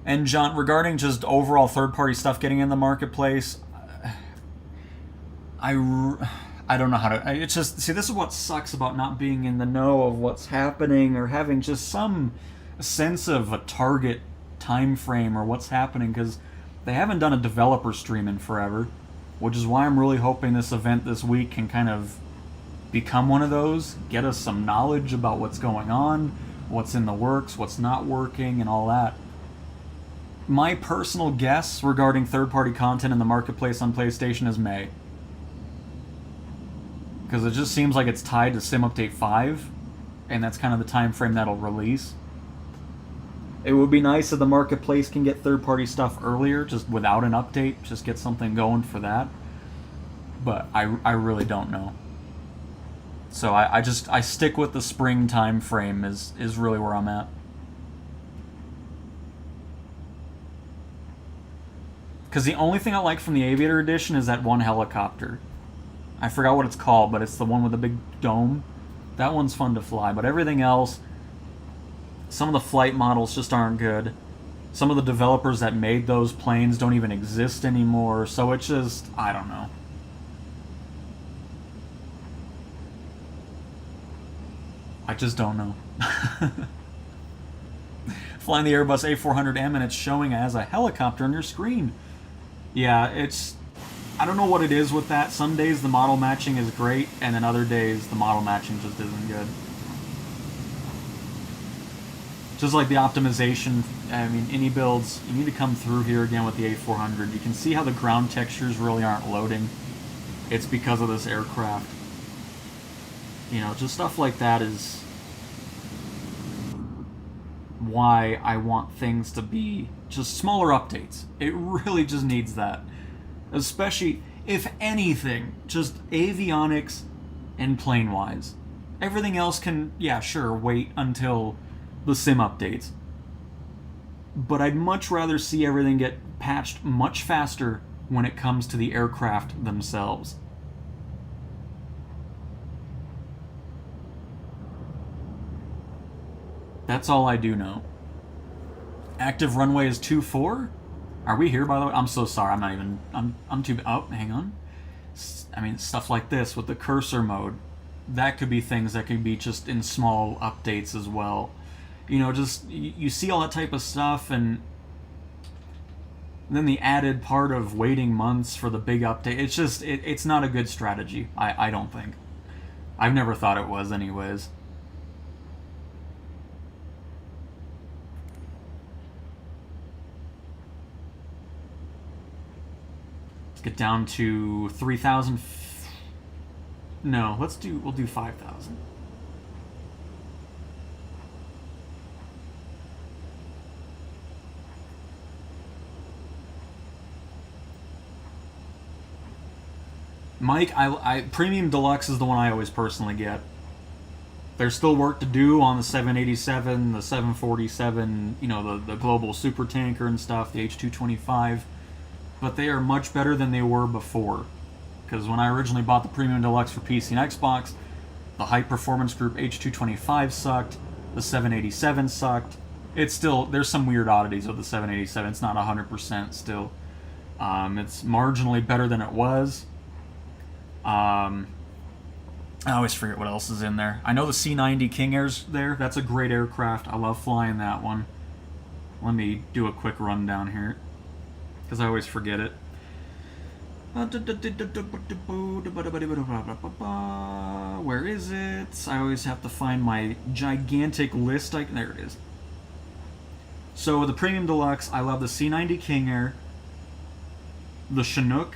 And John, regarding just overall third-party stuff getting in the marketplace, I don't know how to... It's just... See, this is what sucks about not being in the know of what's happening or having just some sense of a target time frame or what's happening, because they haven't done a developer stream in forever, which is why I'm really hoping this event this week can kind of become one of those, get us some knowledge about what's going on, what's in the works, what's not working, and all that. My personal guess regarding third-party content in the marketplace on PlayStation is May. Because it just seems like it's tied to Sim Update 5, and that's kind of the time frame that'll release. It would be nice if the marketplace can get third-party stuff earlier, just without an update, just get something going for that. But I really don't know. So I stick with the spring time frame is really where I'm at. Because the only thing I like from the Aviator Edition is that one helicopter. I forgot what it's called, but it's the one with the big dome. That one's fun to fly, but everything else, some of the flight models just aren't good. Some of the developers that made those planes don't even exist anymore, so it's just, I don't know. I just don't know. Flying the Airbus A400M and it's showing as a helicopter on your screen. Yeah, I don't know what it is with that. Some days the model matching is great, and then other days the model matching just isn't good. Just like the optimization, I mean, any builds, you need to come through here again with the A400. You can see how the ground textures really aren't loading. It's because of this aircraft. Just stuff like that is why I want things to be just smaller updates. It really just needs that. Especially, if anything, just avionics and plane-wise. Everything else can, yeah, sure, wait until the sim updates. But I'd much rather see everything get patched much faster when it comes to the aircraft themselves. That's all I do know. Active runway is 24? Are we here, by the way? I'm so sorry. I'm not even... I'm too... Oh, hang on. I mean, stuff like this with the cursor mode. That could be things that could be just in small updates as well. Just... You see all that type of stuff, and... And then the added part of waiting months for the big update, it's just, it's not a good strategy, I don't think. I've never thought it was anyways. Let's get down to 3,000. No, we'll do 5,000. Mike, I Premium Deluxe is the one I always personally get. There's still work to do on the 787, the 747, you know, the global super tanker and stuff, the H225, but they are much better than they were before. Because when I originally bought the Premium Deluxe for PC and Xbox, the high performance group H225 sucked, the 787 sucked. It's still, there's some weird oddities with the 787. It's not 100% still. It's marginally better than it was. I always forget what else is in there. I know the C-90 King Air's there. That's a great aircraft. I love flying that one. Let me do a quick rundown here, because I always forget it. Where is it? I always have to find my gigantic list. There it is. So the Premium Deluxe, I love the C-90 King Air, the Chinook,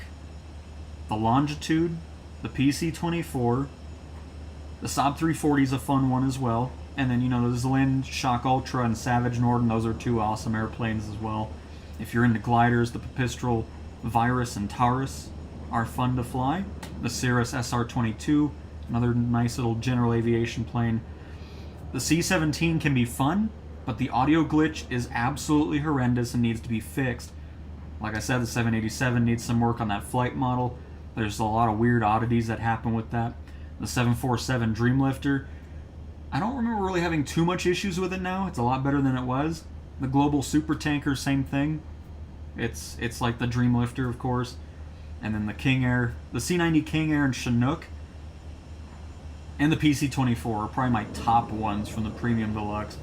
the Longitude, the PC-24, the Saab 340 is a fun one as well, and then, you know, the Zlin Shock Ultra and Savage Norden, those are two awesome airplanes as well. If you're into gliders, the Pipistrel Virus and Taurus are fun to fly. The Cirrus SR-22, another nice little general aviation plane. The C-17 can be fun, but the audio glitch is absolutely horrendous and needs to be fixed. Like I said, the 787 needs some work on that flight model. There's a lot of weird oddities that happen with that. The 747 Dreamlifter, I don't remember really having too much issues with it now. It's a lot better than it was. The Global Super Tanker, same thing. It's like the Dreamlifter, of course. And then the King Air, the C-90 King Air and Chinook, and the PC-24 are probably my top ones from the Premium Deluxe.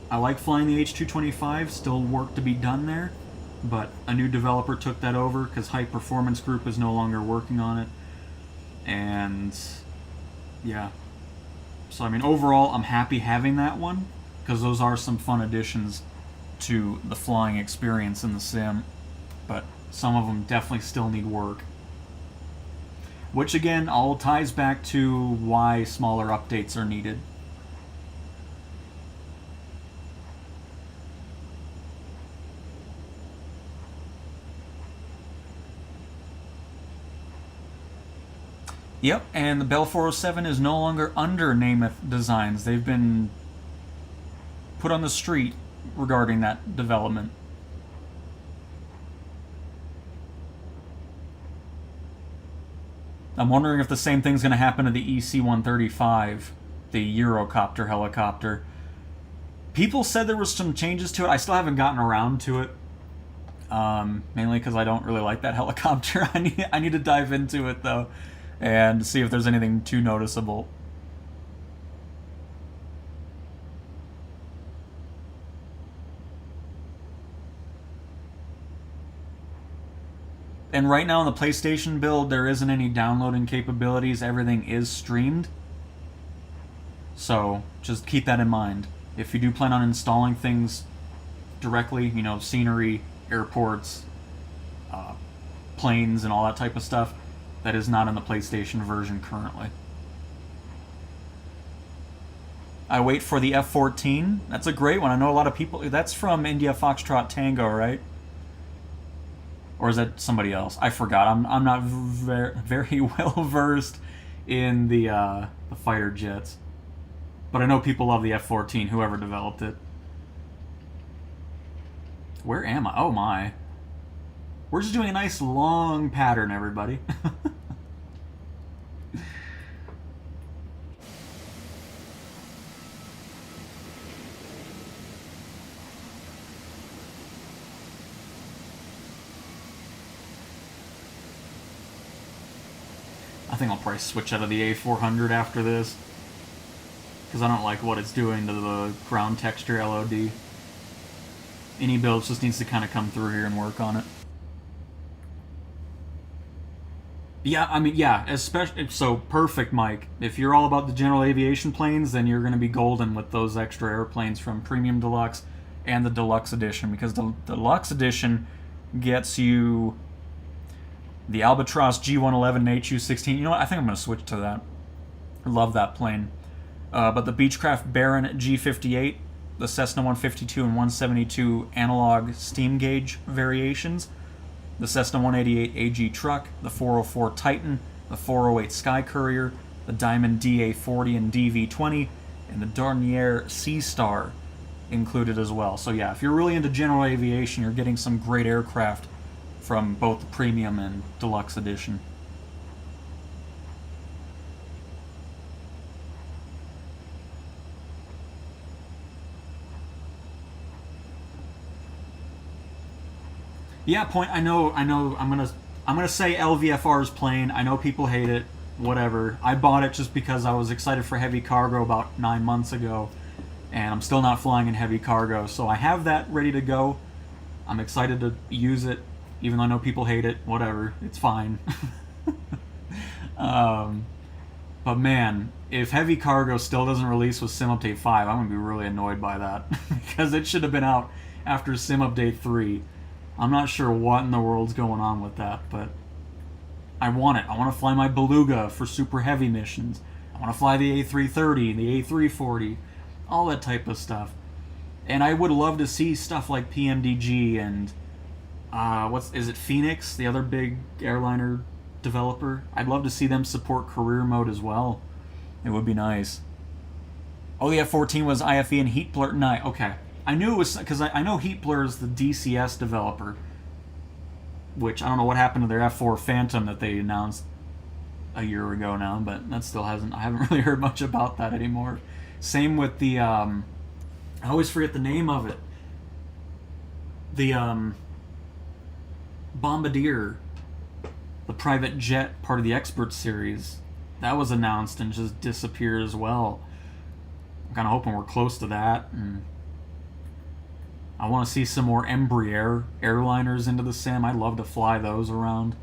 I like flying the H225, still work to be done there, but a new developer took that over because High Performance Group is no longer working on it. And yeah, so I mean, overall I'm happy having that one, because those are some fun additions to the flying experience in the sim, but some of them definitely still need work, which again all ties back to why smaller updates are needed. Yep, and the Bell 407 is no longer under Namath Designs. They've been put on the street regarding that development. I'm wondering if the same thing's going to happen to the EC-135, the Eurocopter helicopter. People said there was some changes to it. I still haven't gotten around to it. Mainly because I don't really like that helicopter. I need to dive into it, though, and see if there's anything too noticeable. And right now in the PlayStation build, there isn't any downloading capabilities. Everything is streamed. So just keep that in mind. If you do plan on installing things directly, you know, scenery, airports, planes, and all that type of stuff, that is not in the PlayStation version currently. I wait for the F-14. That's a great one. I know a lot of people... That's from India Foxtrot Tango, right? Or is that somebody else? I forgot. I'm not very well versed in the fighter jets. But I know people love the F-14, whoever developed it. Where am I? Oh my. We're just doing a nice long pattern, everybody. I think I'll probably switch out of the A400 after this, because I don't like what it's doing to the ground texture LOD. Any builds just needs to kind of come through here and work on it. Yeah, I mean, yeah, especially so perfect, Mike. If you're all about the general aviation planes, then you're going to be golden with those extra airplanes from Premium Deluxe and the Deluxe Edition, because the Deluxe Edition gets you the Albatross G111 and HU-16. You know what? I think I'm going to switch to that. I love that plane. But the Beechcraft Baron G58, the Cessna 152 and 172 analog steam gauge variations, the Cessna 188 AG truck, the 404 Titan, the 408 Sky Courier, the Diamond DA40 and DV20, and the Dornier Sea Star included as well. So yeah, if you're really into general aviation, you're getting some great aircraft from both the Premium and Deluxe Edition. Yeah, point. I know. I'm gonna say LVFR's plane. I know people hate it. Whatever. I bought it just because I was excited for heavy cargo about 9 months ago, and I'm still not flying in heavy cargo. So I have that ready to go. I'm excited to use it, even though I know people hate it. Whatever. It's fine. But man, if heavy cargo still doesn't release with Sim Update 5, I'm gonna be really annoyed by that because it should have been out after Sim Update 3. I'm not sure what in the world's going on with that, but I want it. I want to fly my Beluga for super heavy missions. I want to fly the A330, the A340, all that type of stuff. And I would love to see stuff like PMDG and is it Phoenix, the other big airliner developer? I'd love to see them support career mode as well. It would be nice. Oh, the F-14 was IFE and Heatblur. Nice. Okay. I knew it was because I know Heatblur is the DCS developer, which I don't know what happened to their F4 Phantom that they announced a year ago now, but that still hasn't. I haven't really heard much about that anymore. Same with the I always forget the name of it. The Bombardier, the private jet part of the Expert series, that was announced and just disappeared as well. I'm kind of hoping we're close to that. And I want to see some more Embraer airliners into the sim. I'd love to fly those around.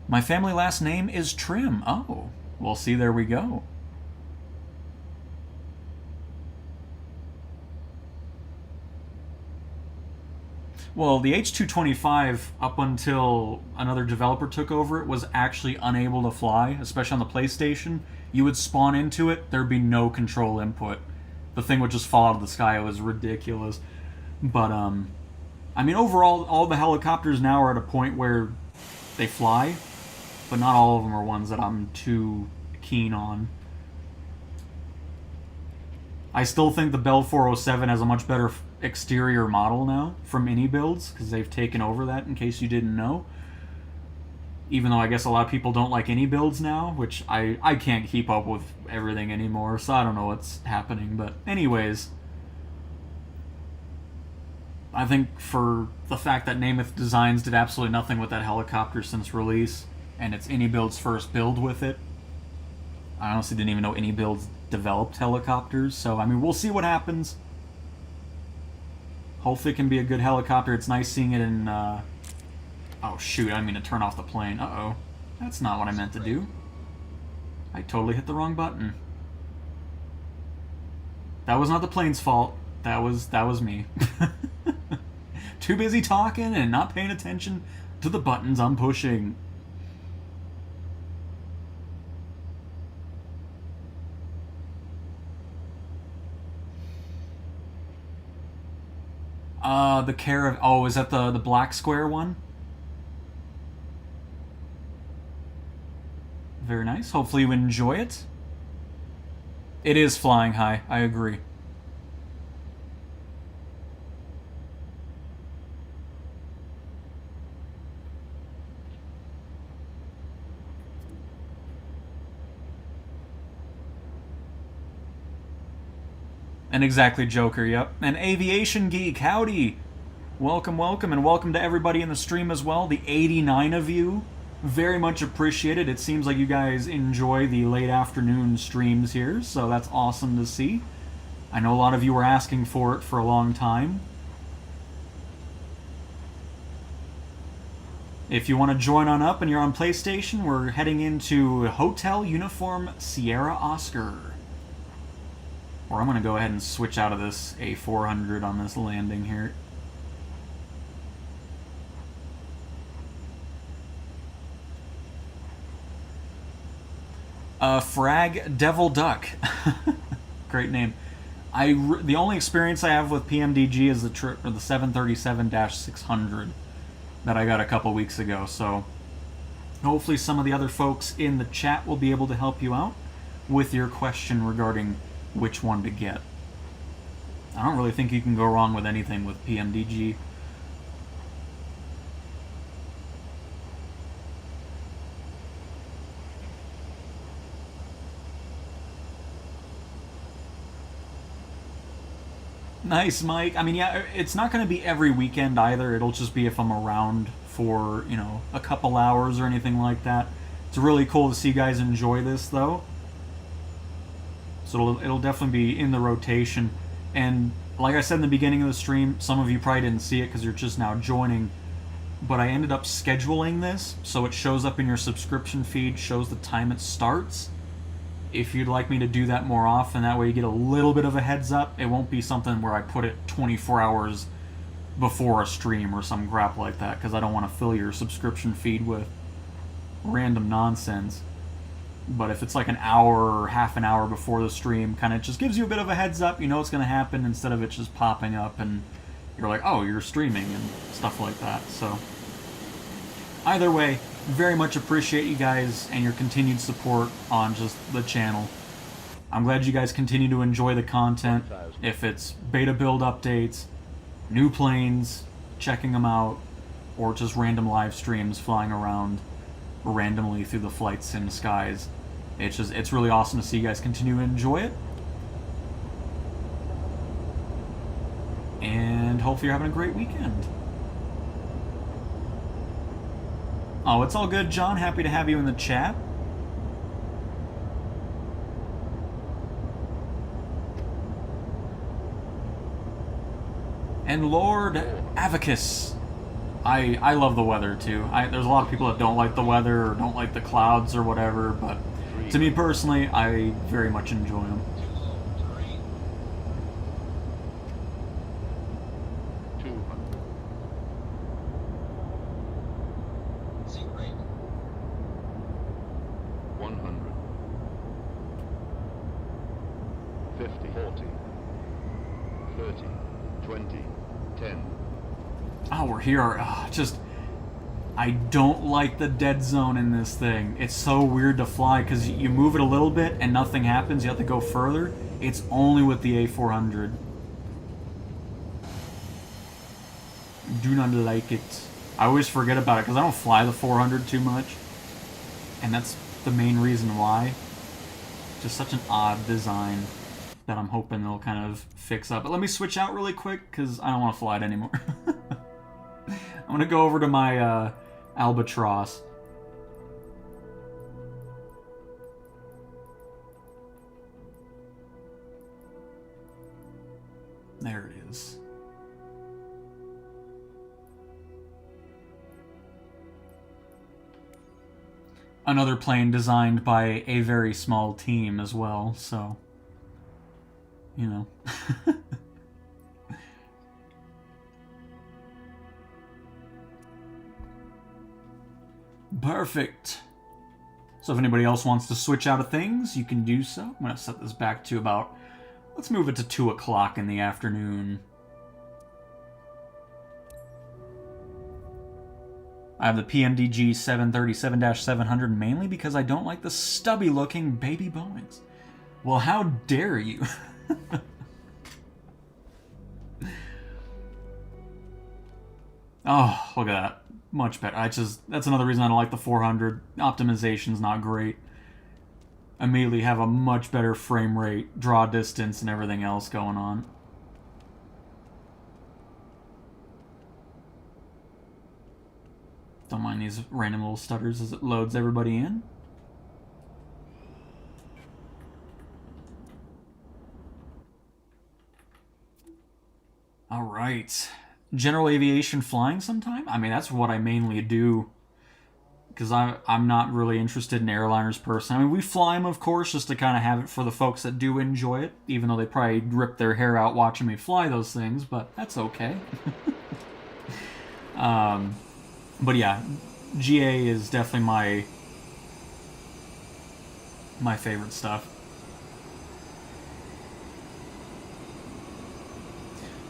My family last name is Trim. Oh, well, see, there we go. Well, the H225, up until another developer took over it, was actually unable to fly, especially on the PlayStation. You would spawn into it, there'd be no control input. The thing would just fall out of the sky. It was ridiculous. But, I mean, overall, all the helicopters now are at a point where they fly, but not all of them are ones that I'm too keen on. I still think the Bell 407 has a much better exterior model now from any builds, because they've taken over that, in case you didn't know. Even though I guess a lot of people don't like any builds now, which I can't keep up with everything anymore, so I don't know what's happening. But anyways, I think for the fact that Namath Designs did absolutely nothing with that helicopter since release, and it's any build's first build with it, I honestly didn't even know any builds developed helicopters, so I mean, we'll see what happens. Hopefully it can be a good helicopter. It's nice seeing it in oh shoot, I didn't mean to turn off the plane. Uh-oh. That's not what I meant to do. I totally hit the wrong button. That was not the plane's fault. That was me. Too busy talking and not paying attention to the buttons I'm pushing. The Caravan. Oh, is that the black square one? Very nice. Hopefully you enjoy it. It is flying high. I agree. And exactly, Joker, yep. And Aviation Geek, howdy! Welcome, welcome, and welcome to everybody in the stream as well. The 89 of you. Very much appreciated. It seems like you guys enjoy the late afternoon streams here, so that's awesome to see. I know a lot of you were asking for it for a long time. If you want to join on up and you're on PlayStation, we're heading into Hotel Uniform Sierra Oscar. Or I'm going to go ahead and switch out of this A400 on this landing here. Frag Devil Duck. Great name. The only experience I have with PMDG is the 737-600 that I got a couple weeks ago, so hopefully some of the other folks in the chat will be able to help you out with your question regarding which one to get. I don't really think you can go wrong with anything with PMDG. Nice, Mike. I mean, yeah, it's not going to be every weekend either. It'll just be if I'm around for, you know, a couple hours or anything like that. It's really cool to see you guys enjoy this, though. So it'll definitely be in the rotation. And like I said in the beginning of the stream, some of you probably didn't see it because you're just now joining, but I ended up scheduling this so it shows up in your subscription feed, shows the time it starts. If you'd like me to do that more often, that way you get a little bit of a heads up. It won't be something where I put it 24 hours before a stream or some crap like that, because I don't want to fill your subscription feed with random nonsense. But if it's like an hour or half an hour before the stream, kind of just gives you a bit of a heads up. You know what's going to happen instead of it just popping up and you're like, oh, you're streaming and stuff like that. So either way, very much appreciate you guys and your continued support on just the channel. I'm glad you guys continue to enjoy the content. If it's beta build updates, new planes, checking them out, or just random live streams flying around randomly through the flight sim skies. It's really awesome to see you guys continue to enjoy it. And hopefully you're having a great weekend. Oh, it's all good, John. Happy to have you in the chat. And Lord Avacus. I love the weather, too. There's a lot of people that don't like the weather or don't like the clouds or whatever, but to me personally, I very much enjoy them. Here, I don't like the dead zone in this thing. It's so weird to fly because you move it a little bit and nothing happens. You have to go further. It's only with the A400. Do not like it. I always forget about it because I don't fly the 400 too much, and that's the main reason why. Just such an odd design that I'm hoping they'll kind of fix up. But let me switch out really quick because I don't want to fly it anymore. I'm gonna go over to my Albatross. There it is. Another plane designed by a very small team as well, so, you know. Perfect. So if anybody else wants to switch out of things, you can do so. I'm going to set this back to about, let's move it to 2 o'clock in the afternoon. I have the PMDG 737-700 mainly because I don't like the stubby looking baby Boeings. Well, how dare you? Oh, look at that. Much better. That's another reason I don't like the 400. Optimization's not great. Immediately have a much better frame rate, draw distance, and everything else going on. Don't mind these random little stutters as it loads everybody in. All right. General aviation flying sometime? I mean, that's what I mainly do. Because I'm not really interested in airliners personally. I mean, we fly them, of course, just to kind of have it for the folks that do enjoy it, even though they probably rip their hair out watching me fly those things, but that's okay. But yeah, GA is definitely my favorite stuff.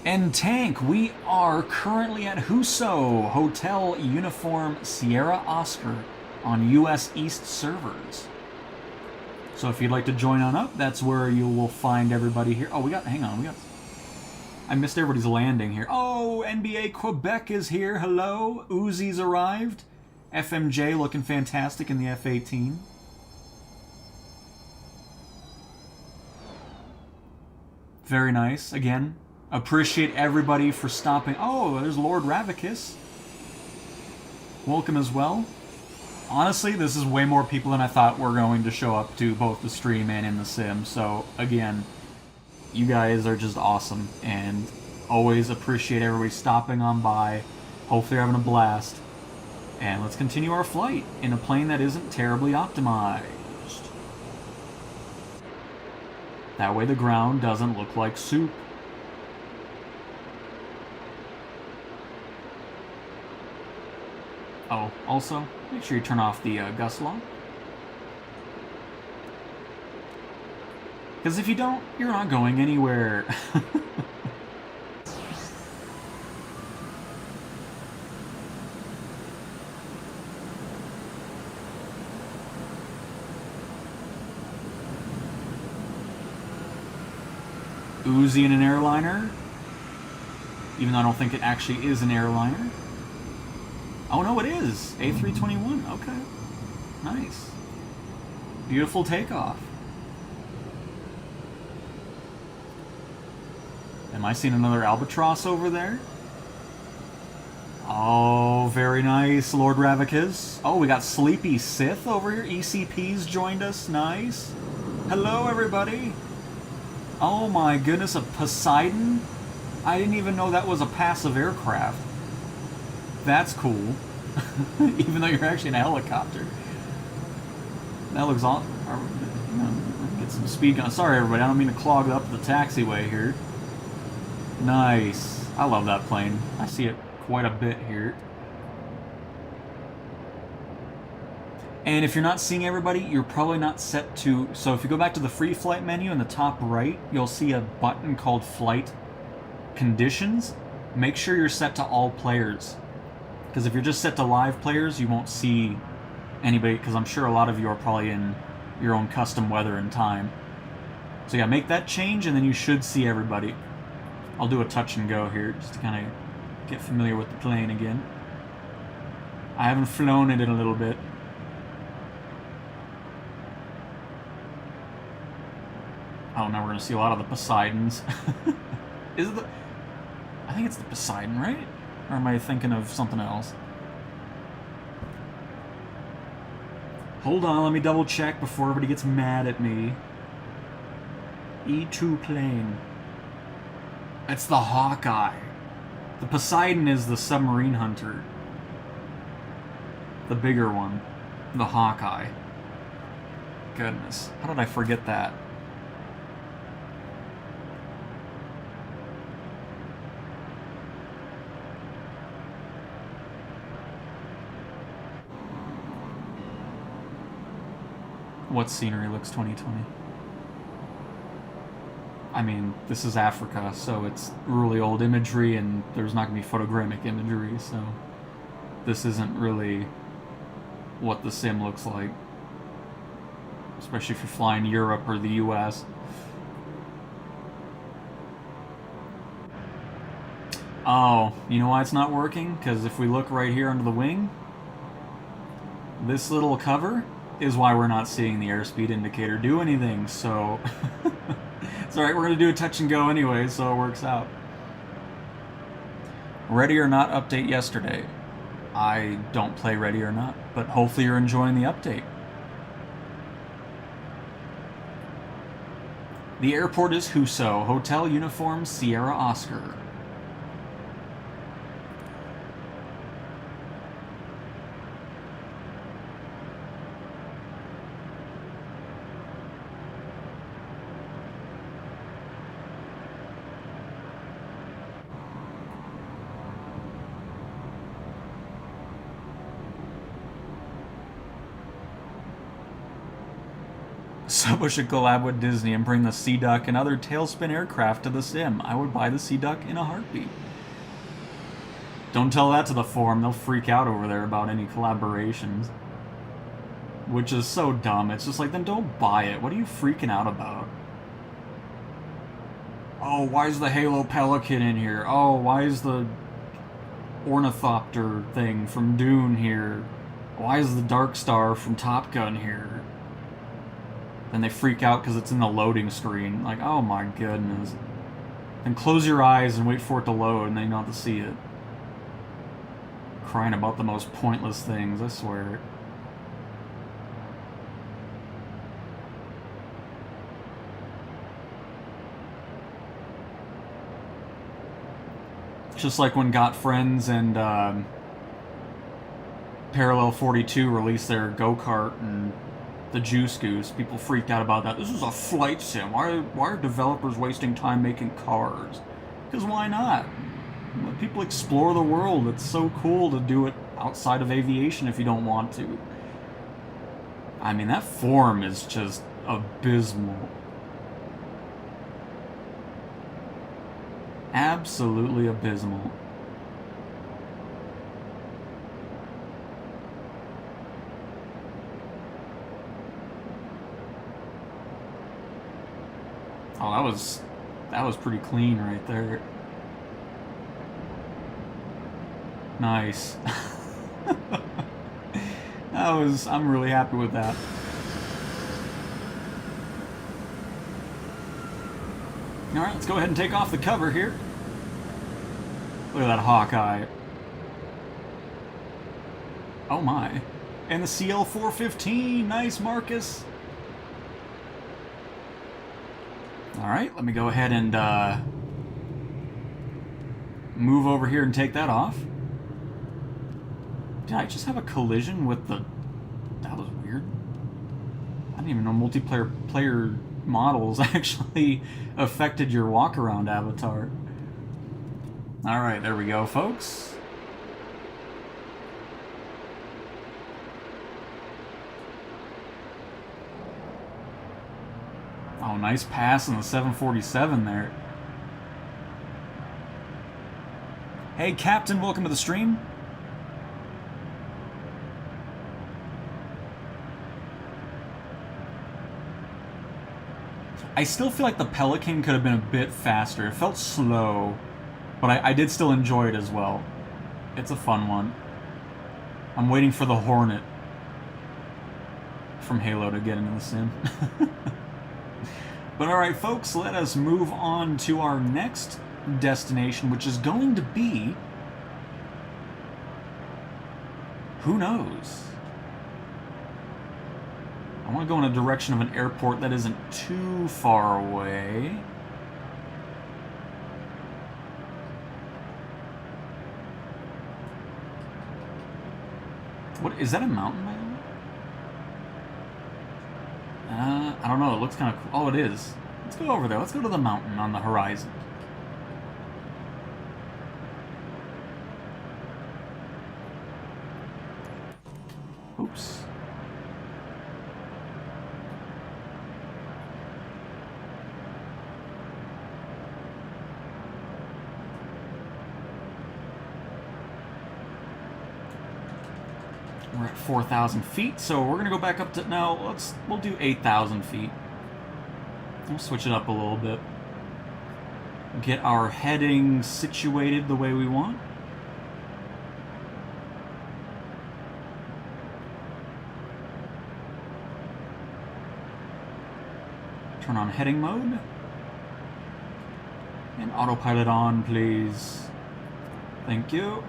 And Tank, we are currently at Huso, Hotel Uniform Sierra Oscar on US East servers. So if you'd like to join on up, that's where you will find everybody here. Oh, hang on, I missed everybody's landing here. Oh, NBA Quebec is here, hello. Uzi's arrived. FMJ looking fantastic in the F-18. Very nice, again. Appreciate everybody for stopping. Oh, there's Lord Ravicus. Welcome as well. Honestly, this is way more people than I thought were going to show up to both the stream and in the sim. So, again, you guys are just awesome. And always appreciate everybody stopping on by. Hopefully you're having a blast. And let's continue our flight in a plane that isn't terribly optimized. That way the ground doesn't look like soup. Oh, also, make sure you turn off the gust lock. Because if you don't, you're not going anywhere. Uzi in an airliner. Even though I don't think it actually is an airliner. Oh no, it is! A321, okay. Nice. Beautiful takeoff. Am I seeing another Albatross over there? Oh, very nice, Lord Ravicus. Oh, we got Sleepy Sith over here. ECP's joined us, nice. Hello, everybody. Oh my goodness, a Poseidon? I didn't even know that was a passive aircraft. That's cool. Even though you're actually in a helicopter. That looks awesome. Get some speed gun. Sorry, everybody. I don't mean to clog up the taxiway here. Nice. I love that plane. I see it quite a bit here. And if you're not seeing everybody, you're probably not set to... So if you go back to the free flight menu in the top right, you'll see a button called Flight Conditions. Make sure you're set to all players. Because if you're just set to live players, you won't see anybody, because I'm sure a lot of you are probably in your own custom weather and time. So yeah, make that change and then you should see everybody. I'll do a touch and go here, just to kind of get familiar with the plane again. I haven't flown it in a little bit. Oh, now we're going to see a lot of the Poseidons. Is it the... I think it's the Poseidon, right? Or am I thinking of something else? Hold on, let me double check before everybody gets mad at me. E2 plane. It's the Hawkeye. The Poseidon is the submarine hunter. The bigger one. The Hawkeye. Goodness. How did I forget that? What scenery looks 2020? I mean, this is Africa, so it's really old imagery, and there's not going to be photogrammic imagery, so this isn't really what the sim looks like. Especially if you're flying Europe or the US. Oh, you know why it's not working? Because if we look right here under the wing, this little cover is why we're not seeing the airspeed indicator do anything, so... It's alright, we're going to do a touch and go anyway, so it works out. Ready or Not update yesterday. I don't play Ready or Not, but hopefully you're enjoying the update. The airport is Huso, Hotel Uniform Sierra Oscar. Someone should collab with Disney and bring the Sea Duck and other tailspin aircraft to the sim. I would buy the Sea Duck in a heartbeat. Don't tell that to the forum, they'll freak out over there about any collaborations. Which is so dumb, it's just like, then don't buy it, what are you freaking out about? Oh, why is the Halo Pelican in here? Oh, why is the Ornithopter thing from Dune here? Why is the Dark Star from Top Gun here? Then they freak out because it's in the loading screen. Like, oh my goodness. Then close your eyes and wait for it to load and then you don't have to see it. Crying about the most pointless things, I swear. Just like when Got Friends and Parallel 42 released their go-kart and the Juice Goose, people freaked out about that. This is a flight sim. Why are developers wasting time making cars? Because why not? Let people explore the world. It's so cool to do it outside of aviation if you don't want to. I mean, that form is just abysmal. Absolutely abysmal. Oh, that was pretty clean right there. Nice. I'm really happy with that. Alright, let's go ahead and take off the cover here. Look at that Hawkeye. Oh my. And the CL415. Nice, Marcus. Alright, let me go ahead and move over here and take that off. Did I just have a collision with the... That was weird. I didn't even know multiplayer models actually affected your walk-around avatar. Alright, there we go, folks. Oh, nice pass on the 747 there. Hey, Captain, welcome to the stream. I still feel like the Pelican could have been a bit faster. It felt slow, but I did still enjoy it as well. It's a fun one. I'm waiting for the Hornet from Halo to get into the sim. But alright, folks, let us move on to our next destination, which is going to be... Who knows? I want to go in a direction of an airport that isn't too far away. What, is that a mountain, by the way? I don't know, it looks kind of cool. Oh, it is. Let's go over there. Let's go to the mountain on the horizon. Oops. We're at 4,000 feet, so we're gonna go back up to now. We'll do 8,000 feet. We'll switch it up a little bit. Get our heading situated the way we want. Turn on heading mode. And autopilot on, please. Thank you.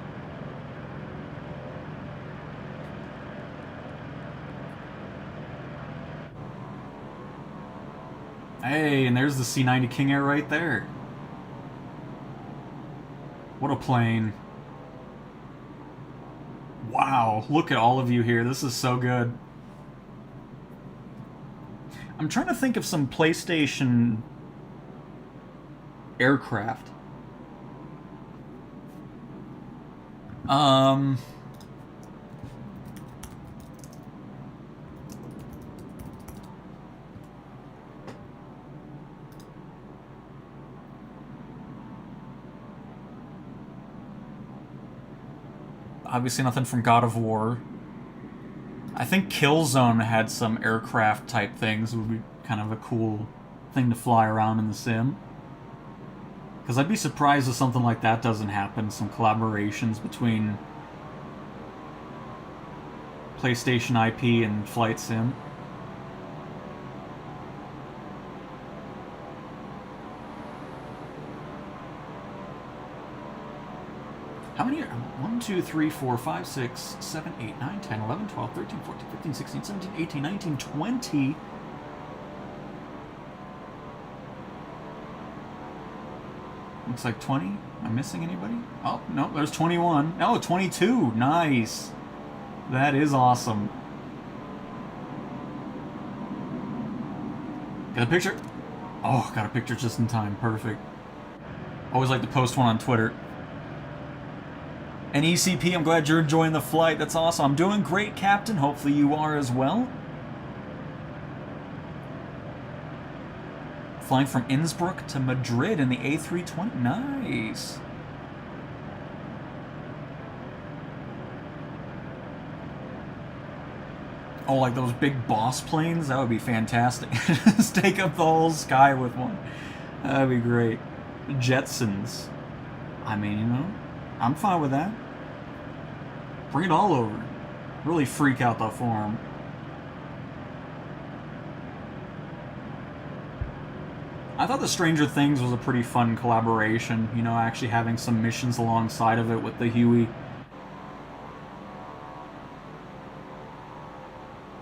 Hey, and there's the C-90 King Air right there. What a plane. Wow, look at all of you here. This is so good. I'm trying to think of some PlayStation aircraft. Obviously nothing from God of War. I think Killzone had some aircraft type things. It would be kind of a cool thing to fly around in the sim. Because I'd be surprised if something like that doesn't happen. Some collaborations between PlayStation IP and Flight Sim. How many are 1, 2, 3, 4, 5, 6, 7, 8, 9, 10, 11, 12, 13, 14, 15, 16, 17, 18, 19, 20. Looks like 20. Am I missing anybody? Oh, no, there's 21. Oh, 22. Nice. That is awesome. Got a picture? Oh, got a picture just in time. Perfect. Always like to post one on Twitter. And ECP, I'm glad you're enjoying the flight. That's awesome. I'm doing great, Captain. Hopefully you are as well. Flying from Innsbruck to Madrid in the A320. Nice. Oh, like those big boss planes? That would be fantastic. Just take up the whole sky with one. That'd be great. Jetsons. I mean, you know, I'm fine with that. Bring it all over. Really freak out the forum. I thought the Stranger Things was a pretty fun collaboration, you know, actually having some missions alongside of it with the Huey.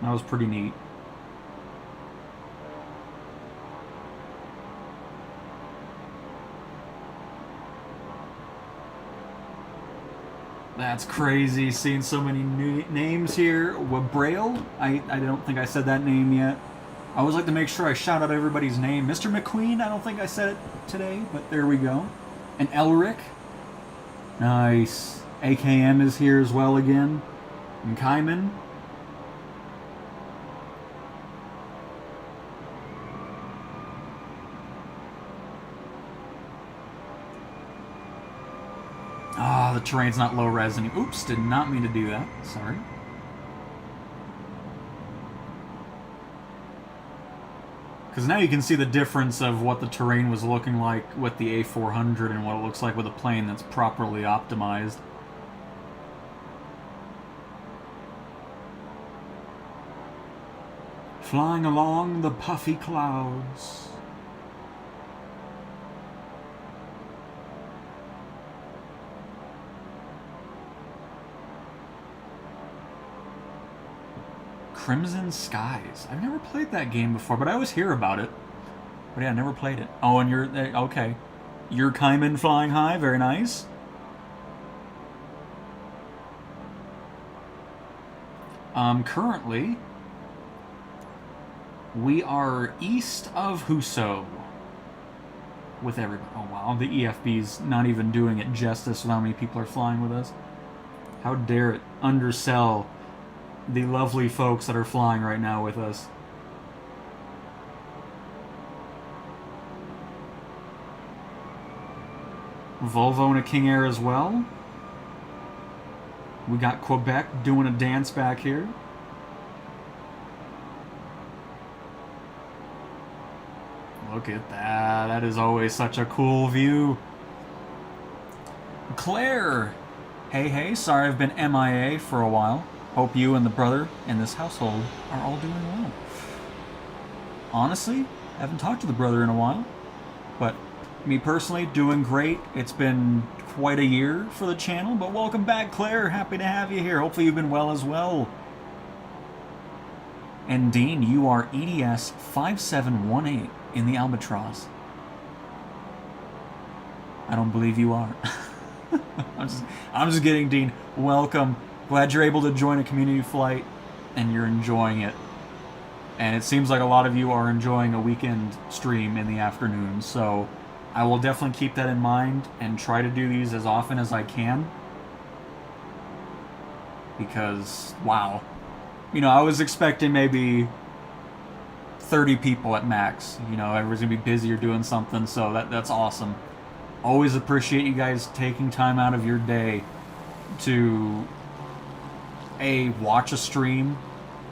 That was pretty neat. That's crazy, seeing so many new names here. Wabrail? I don't think I said that name yet. I always like to make sure I shout out everybody's name. Mr. McQueen, I don't think I said it today, but there we go. And Elric. Nice. AKM is here as well again. And Kaiman. Ah, the terrain's not low res anymore. Oops, did not mean to do that. Sorry. Because now you can see the difference of what the terrain was looking like with the A400 and what it looks like with a plane that's properly optimized. Flying along the puffy clouds. Crimson Skies. I've never played that game before, but I always hear about it. But yeah, I never played it. Oh, and you're... okay. You're Kaiman flying high. Very nice. Currently, we are east of Huso. With everybody. Oh, wow. The EFB's not even doing it justice with how many people are flying with us. How dare it undersell the lovely folks that are flying right now with us. Volvo and a King Air as well. We got Quebec doing a dance back here. Look at that. That is always such a cool view. Claire! Hey, hey, sorry I've been MIA for a while. Hope you and the brother in this household are all doing well. Honestly, I haven't talked to the brother in a while, but me personally, doing great. It's been quite a year for the channel, but welcome back, Claire. Happy to have you here. Hopefully you've been well as well. And Dean, you are EDS 5718 in the Albatross. I don't believe you are. I'm just kidding, Dean. Welcome. Glad you're able to join a community flight and you're enjoying it. And it seems like a lot of you are enjoying a weekend stream in the afternoon, so I will definitely keep that in mind and try to do these as often as I can. Because, wow. You know, I was expecting maybe 30 people at max. You know, everyone's going to be busy or doing something, so that's awesome. Always appreciate you guys taking time out of your day to A, watch a stream,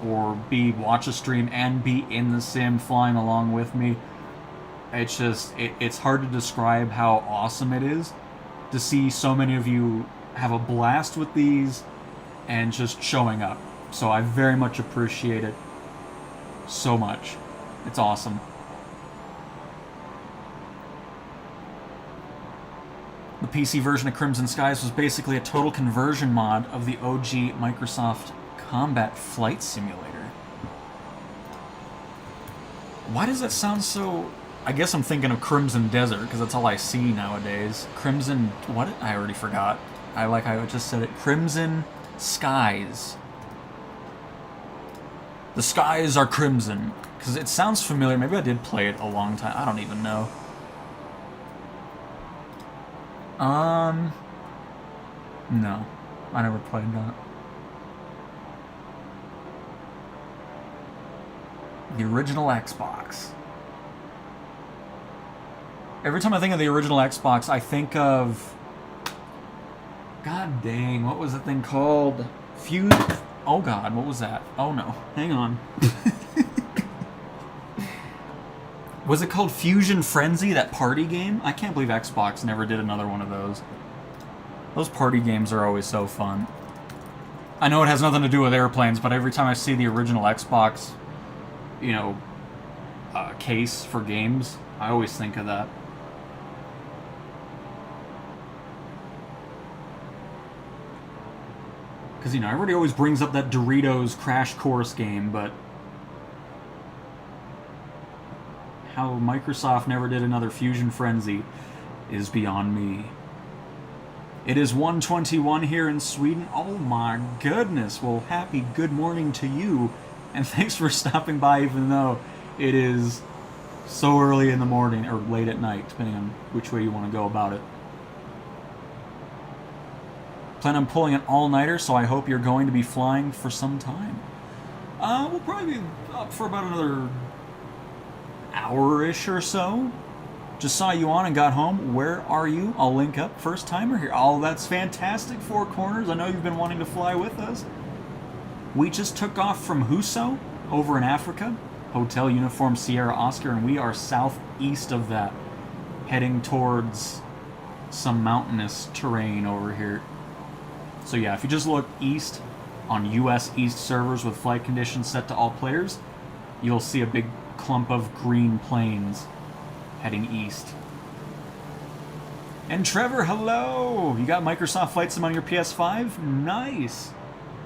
or B, watch a stream and be in the sim flying along with me. It's just, it's hard to describe how awesome it is to see so many of you have a blast with these and just showing up. So I very much appreciate it so much. It's awesome. The PC version of Crimson Skies was basically a total conversion mod of the OG Microsoft Combat Flight Simulator. Why does that sound so... I guess I'm thinking of Crimson Desert, because that's all I see nowadays. Crimson... what? I already forgot. I just said it. Crimson Skies. The skies are crimson. Because it sounds familiar. Maybe I did play it a long time. I don't even know. No. I never played that. The original Xbox. Every time I think of the original Xbox, I think of... God dang, what was the thing called? Oh god, what was that? Oh no, hang on. Was it called Fusion Frenzy, that party game? I can't believe Xbox never did another one of those. Those party games are always so fun. I know it has nothing to do with airplanes, but every time I see the original Xbox, you know, case for games, I always think of that. Because, you know, everybody always brings up that Doritos Crash Course game, but how Microsoft never did another Fusion Frenzy is beyond me. It is 1:21 here in Sweden. Oh my goodness. Well, happy good morning to you, and thanks for stopping by even though it is so early in the morning, or late at night, depending on which way you want to go about it. Plan on pulling an all-nighter, so I hope you're going to be flying for some time. We'll probably be up for about another hour-ish or so. Just saw you on and got home. Where are you? I'll link up. First timer here. Oh, that's fantastic, Four Corners. I know you've been wanting to fly with us. We just took off from Huso over in Africa. Hotel Uniform Sierra Oscar, and we are southeast of that, heading towards some mountainous terrain over here. So yeah, if you just look east on US East servers with flight conditions set to all players, you'll see a big clump of green plains heading east. And Trevor, hello! You got Microsoft Flight Sim on your PS5? Nice!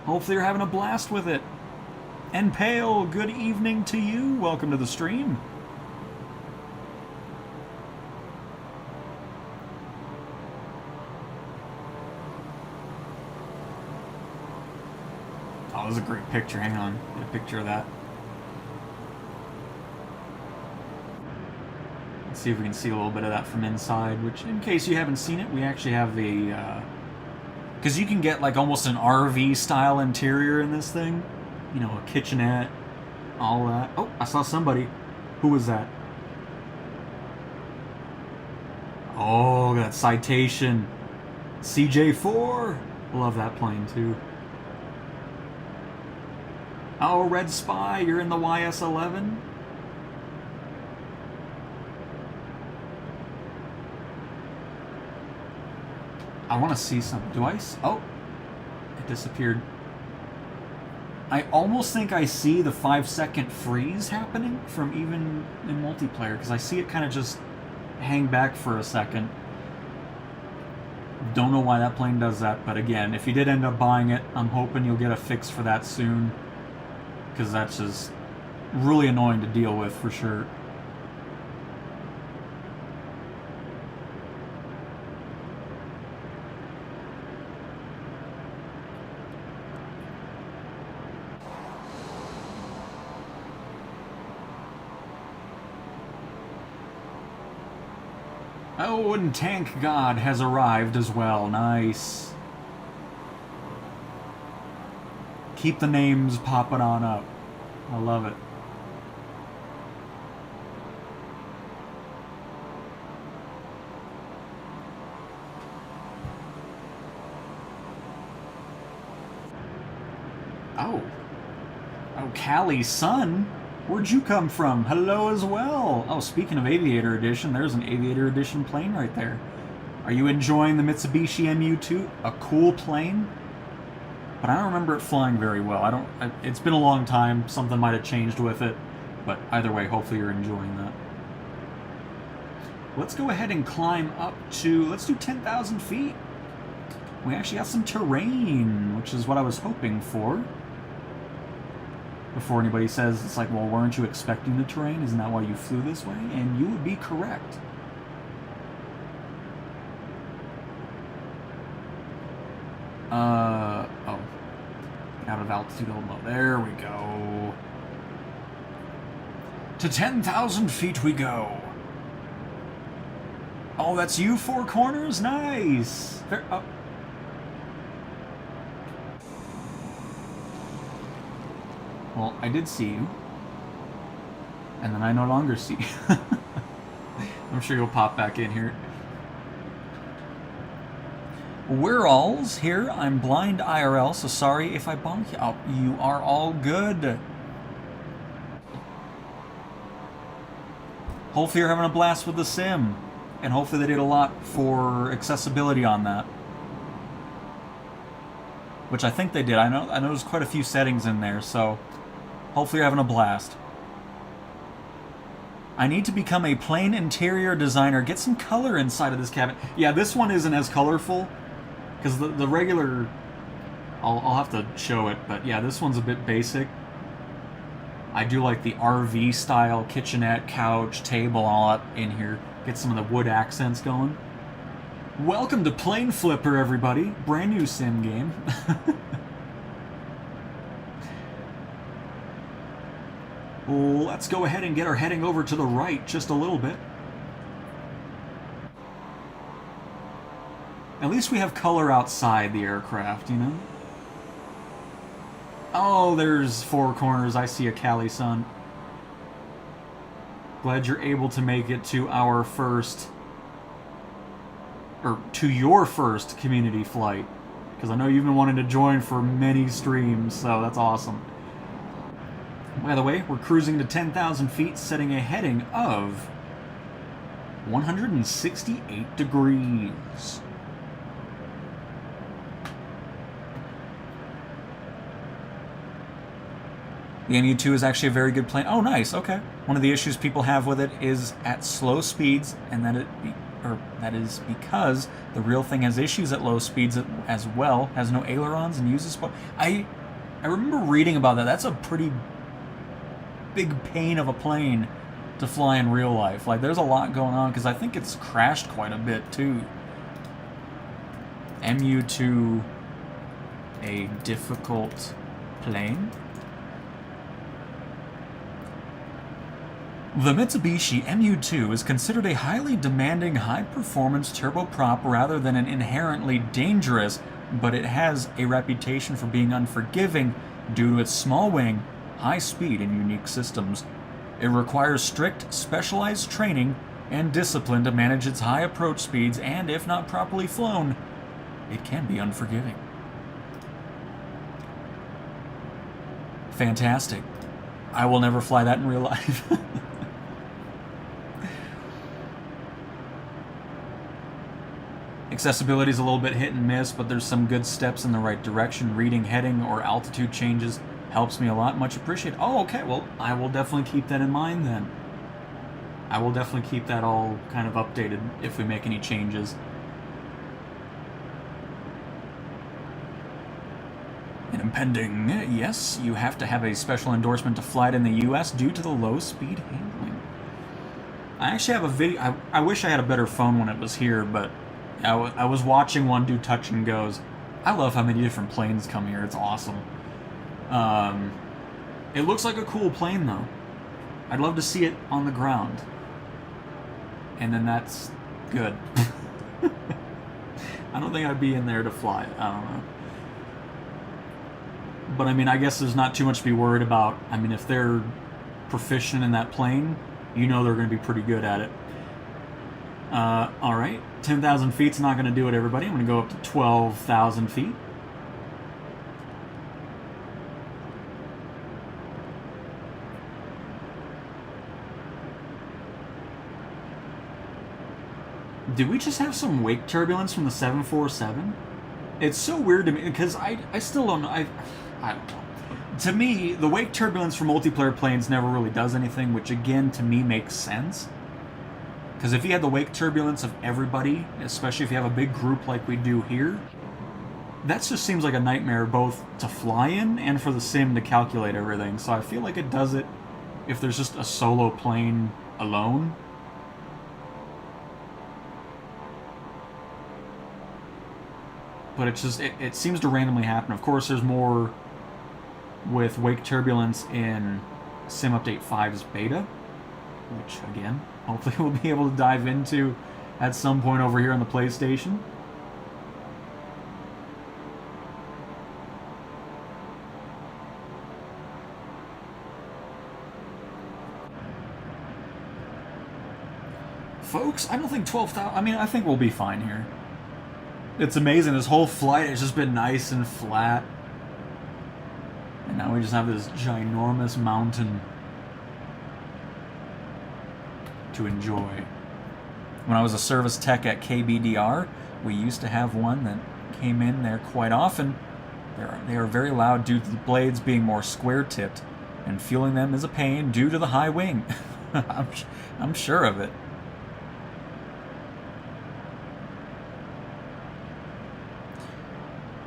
Hopefully you're having a blast with it. And Pale, good evening to you. Welcome to the stream. Oh, that was a great picture. Hang on. Get a picture of that. Let's see if we can see a little bit of that from inside, which, in case you haven't seen it, we actually have the... because you can get, like, almost an RV-style interior in this thing. You know, a kitchenette, all that. Oh, I saw somebody. Who was that? Oh, that Citation. CJ4. Love that plane, too. Oh, Red Spy, you're in the YS-11? I want to see some... Oh, it disappeared. I almost think I see the 5-second freeze happening from even in multiplayer, because I see it kind of just hang back for a second. Don't know why that plane does that, but again, if you did end up buying it, I'm hoping you'll get a fix for that soon, because that's just really annoying to deal with for sure. Oh, and Tank God has arrived as well. Nice. Keep the names popping on up. I love it. Oh. Oh, Callie, son. Where'd you come from? Hello as well. Oh, speaking of Aviator Edition, there's an Aviator Edition plane right there. Are you enjoying the Mitsubishi MU2? A cool plane? But I don't remember it flying very well. It's been a long time. Something might have changed with it. But either way, hopefully you're enjoying that. Let's go ahead and climb up to, let's do 10,000 feet. We actually got some terrain, which is what I was hoping for. Before anybody says, it's like, well, weren't you expecting the terrain? Isn't that why you flew this way? And you would be correct. Oh. Out of altitude, low. There we go. To 10,000 feet we go. Oh, that's you, Four Corners? Nice! Oh. Well, I did see you. And then I no longer see you. I'm sure you'll pop back in here. We're alls here. I'm blind IRL, so sorry if I bonk you. Oh, you are all good. Hopefully you're having a blast with the sim. And hopefully they did a lot for accessibility on that. Which I think they did. I know there's quite a few settings in there, so hopefully you're having a blast. I need to become a plain interior designer. Get some color inside of this cabin. Yeah, this one isn't as colorful. Because the regular... I'll have to show it, but yeah, this one's a bit basic. I do like the RV style kitchenette, couch, table, all up in here. Get some of the wood accents going. Welcome to Plane Flipper, everybody. Brand new sim game. Let's go ahead and get our heading over to the right just a little bit. At least we have color outside the aircraft, you know? Oh, there's Four Corners. I see a Cali sun. Glad you're able to make it to our first... or to your first community flight. Because I know you've been wanting to join for many streams, so that's awesome. By the way, we're cruising to 10,000 feet, setting a heading of 168 degrees. The MU2 is actually a very good plane. Oh, nice. Okay. One of the issues people have with it is at slow speeds, and that is because the real thing has issues at low speeds as well. Has no ailerons and uses. I remember reading about that. That's a pretty big pain of a plane to fly in real life. Like, there's a lot going on because I think it's crashed quite a bit too. MU2, a difficult plane. The Mitsubishi MU2 is considered a highly demanding, high-performance turboprop rather than an inherently dangerous, but it has a reputation for being unforgiving due to its small wing, high speed, and unique systems. It requires strict, specialized training and discipline to manage its high approach speeds, and if not properly flown, it can be unforgiving. Fantastic. I will never fly that in real life. Accessibility is a little bit hit and miss, but there's some good steps in the right direction. Reading heading or altitude changes helps me a lot. Much appreciated. Oh, okay. Well, I will definitely keep that in mind then. I will definitely keep that all kind of updated if we make any changes. And impending, yes, you have to have a special endorsement to fly it in the US due to the low speed handling. I actually have a video. I wish I had a better phone when it was here, but I was watching one do touch and goes. I love how many different planes come here. It's awesome. It looks like a cool plane, though. I'd love to see it on the ground. And then that's good. I don't think I'd be in there to fly it. I don't know. But, I mean, I guess there's not too much to be worried about. I mean, if they're proficient in that plane, you know they're going to be pretty good at it. Alright, 10,000 feet's not going to do it, everybody. I'm going to go up to 12,000 feet. Did we just have some wake turbulence from the 747? It's so weird to me, because I still don't know. I don't know. To me, the wake turbulence for multiplayer planes never really does anything, which again, to me, makes sense. Because if you had the wake turbulence of everybody, especially if you have a big group like we do here, that just seems like a nightmare both to fly in and for the sim to calculate everything. So I feel like it does it if there's just a solo plane alone. But it's just, it seems to randomly happen. Of course, there's more with wake turbulence in Sim Update 5's beta, which, again, hopefully we'll be able to dive into at some point over here on the PlayStation. Folks, I don't think 12,000... I mean, I think we'll be fine here. It's amazing. This whole flight has just been nice and flat. And now we just have this ginormous mountain to enjoy. When I was a service tech at KBDR, we used to have one that came in there quite often. They are very loud due to the blades being more square-tipped, and fueling them is a pain due to the high wing. I'm sure of it.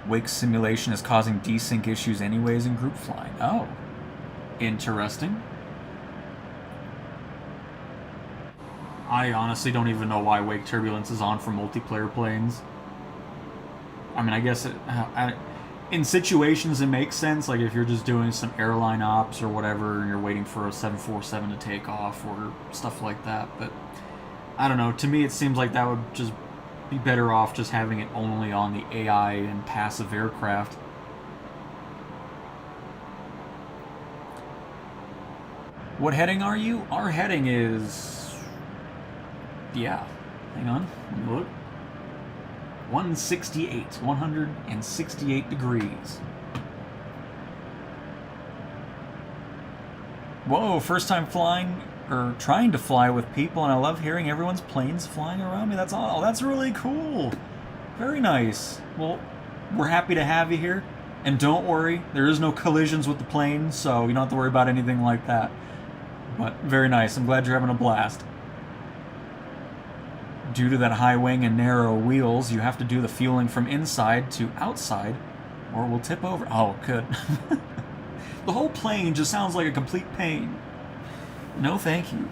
Wake simulation is causing desync issues anyways in group flying. Oh, interesting. I honestly don't even know why wake turbulence is on for multiplayer planes. I mean, I guess in situations it makes sense, like if you're just doing some airline ops or whatever and you're waiting for a 747 to take off or stuff like that, but I don't know, to me it seems like that would just be better off just having it only on the AI and passive aircraft. What heading are you? Our heading is... yeah, hang on, let me look. 168 degrees. Whoa, first time flying, or trying to fly with people, and I love hearing everyone's planes flying around me. That's all. That's really cool. Very nice. Well, we're happy to have you here, and don't worry, there is no collisions with the plane, so you don't have to worry about anything like that. But very nice. I'm glad you're having a blast. Due to that high wing and narrow wheels, you have to do the fueling from inside to outside, or it will tip over. Oh, good. The whole plane just sounds like a complete pain. No, thank you.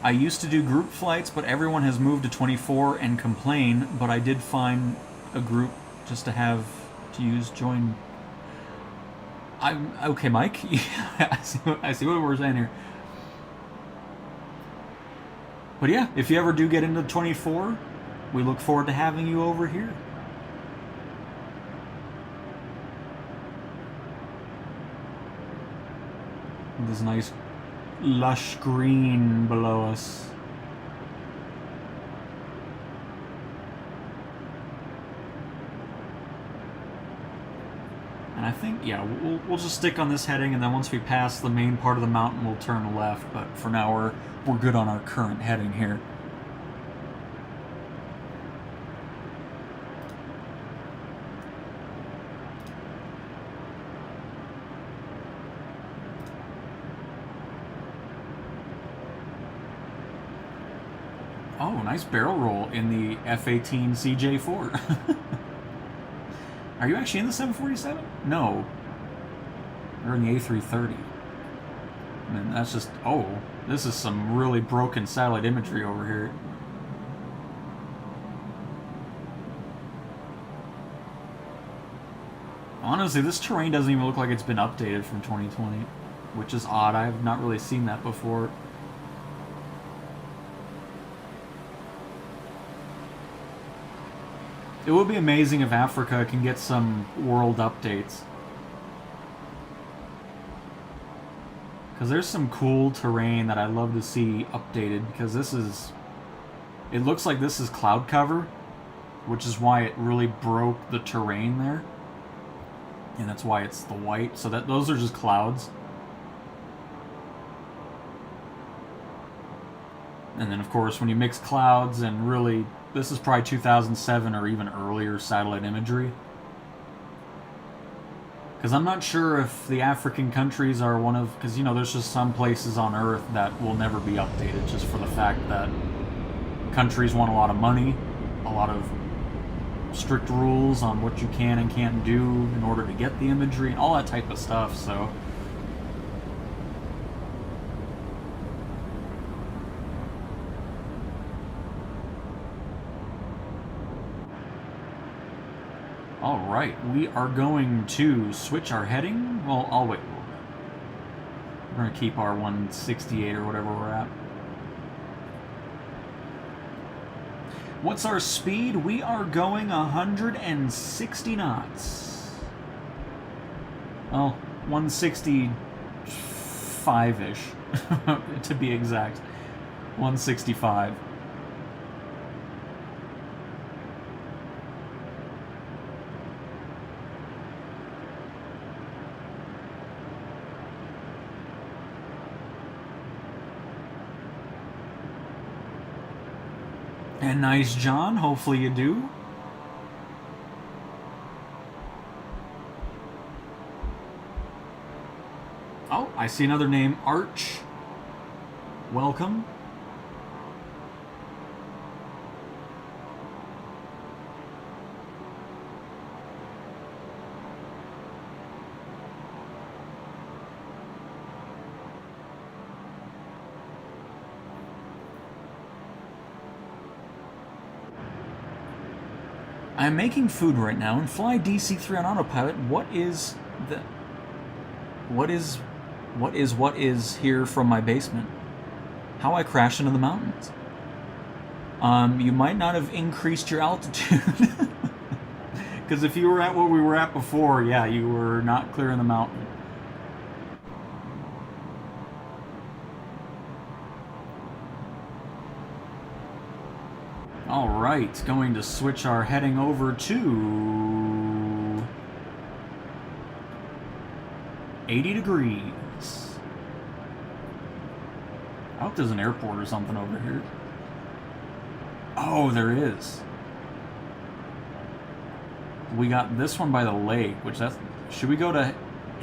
I used to do group flights, but everyone has moved to 24 and complain, but I did find a group just to have to use join. I'm okay, Mike. I see what we're saying here. But yeah, if you ever do get into 24, we look forward to having you over here. This nice lush green below us. And I think, yeah, we'll just stick on this heading, and then once we pass the main part of the mountain, we'll turn left. But for now, we're good on our current heading here. Oh, nice barrel roll in the F-18 CJ4. Are you actually in the 747? No. You're in the A330. I mean, that's just... oh, this is some really broken satellite imagery over here. Honestly, this terrain doesn't even look like it's been updated from 2020, which is odd. I have not really seen that before. It would be amazing if Africa can get some world updates. Because there's some cool terrain that I'd love to see updated, because this is... It looks like this is cloud cover, which is why it really broke the terrain there. And that's why it's the white. So that those are just clouds. And then, of course, when you mix clouds and really... This is probably 2007 or even earlier satellite imagery. Because I'm not sure if the African countries are one of... Because, you know, there's just some places on Earth that will never be updated just for the fact that countries want a lot of money, a lot of strict rules on what you can and can't do in order to get the imagery, and all that type of stuff, so... Alright, we are going to switch our heading. Well, I'll wait a little bit. We're going to keep our 168 or whatever we're at. What's our speed? We are going 160 knots. Well, 165-ish, to be exact. 165. And nice, John. Hopefully you do. Oh, I see another name. Arch. Welcome. I'm making food right now and fly DC-3 on autopilot. What is here from my basement? How I crashed into the mountains. You might not have increased your altitude. Because if you were at what we were at before, yeah, you were not clearing the mountain. Alright, going to switch our heading over to 80 degrees. I hope there's an airport or something over here. Oh, there is. We got this one by the lake, which that's... Should we go to...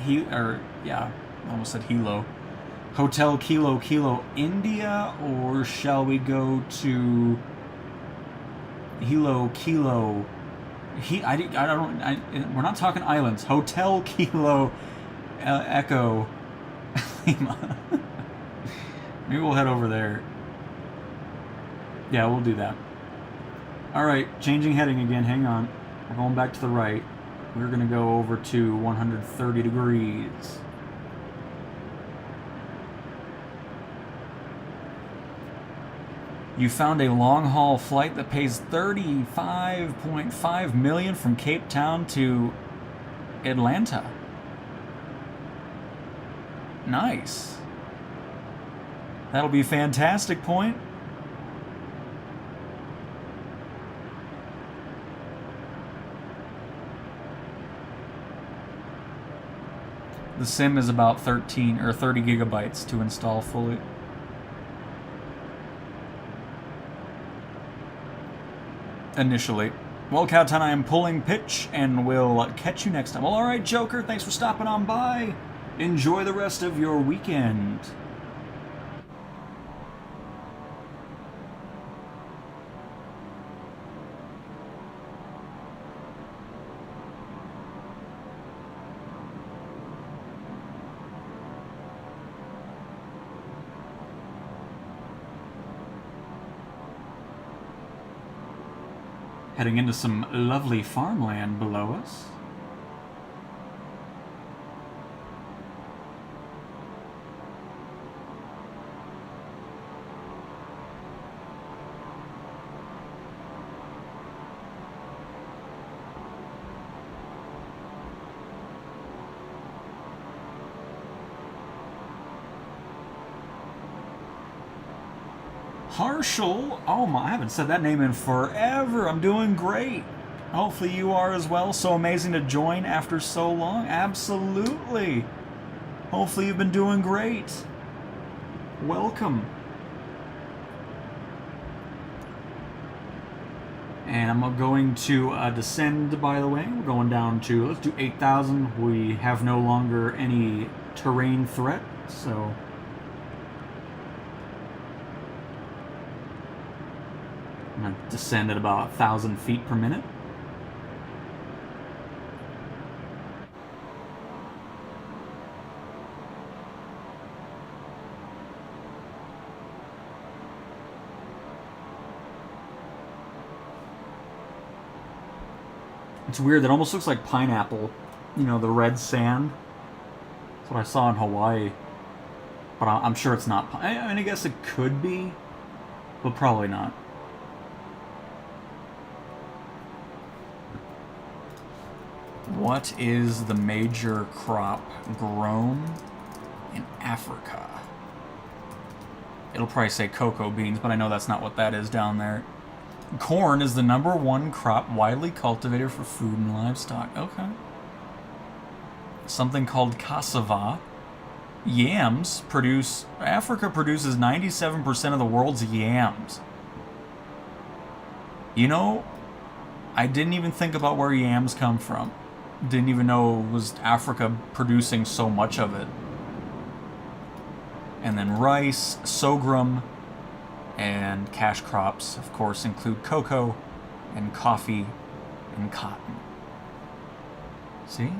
yeah, I almost said Hilo. Hotel Kilo Kilo India, or shall we go to... Hilo Kilo. We're not talking islands. Hotel Kilo Echo Lima. Maybe we'll head over there. Yeah, we'll do that. Alright, changing heading again. Hang on. We're going back to the right. We're going to go over to 130 degrees. You found a long-haul flight that pays $35.5 million from Cape Town to Atlanta. Nice. That'll be a fantastic point. The sim is about 13 or 30 gigabytes to install fully. Initially. Well, Cowtown, I am pulling pitch, and we'll catch you next time. Well, alright, Joker, thanks for stopping on by. Enjoy the rest of your weekend. Heading into some lovely farmland below us. Harshal. Oh my, I haven't said that name in forever. I'm doing great. Hopefully you are as well. So amazing to join after so long. Absolutely. Hopefully you've been doing great. Welcome. And I'm going to descend, by the way. We're going down to, let's do 8,000. We have no longer any terrain threat, so... I'm going to descend at about 1,000 feet per minute. It's weird, that almost looks like pineapple. You know, the red sand. That's what I saw in Hawaii. But I'm sure it's not. I mean, I guess it could be, but probably not. What is the major crop grown in Africa? It'll probably say cocoa beans, but I know that's not what that is down there. Corn is the #1 crop widely cultivated for food and livestock. Okay. Something called cassava. Yams produce... Africa produces 97% of the world's yams. You know, I didn't even think about where yams come from. Didn't even know it was Africa producing so much of it. And then rice, sorghum, and cash crops, of course, include cocoa and coffee and cotton. See?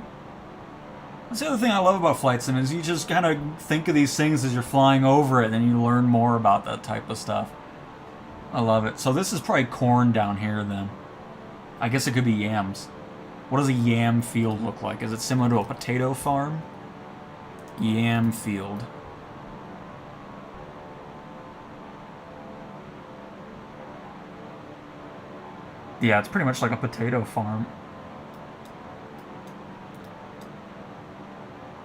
That's the other thing I love about Flight Sim, is you just kind of think of these things as you're flying over it, and then you learn more about that type of stuff. I love it. So this is probably corn down here, then. I guess it could be yams. What does a yam field look like? Is it similar to a potato farm? Yam field. Yeah, it's pretty much like a potato farm.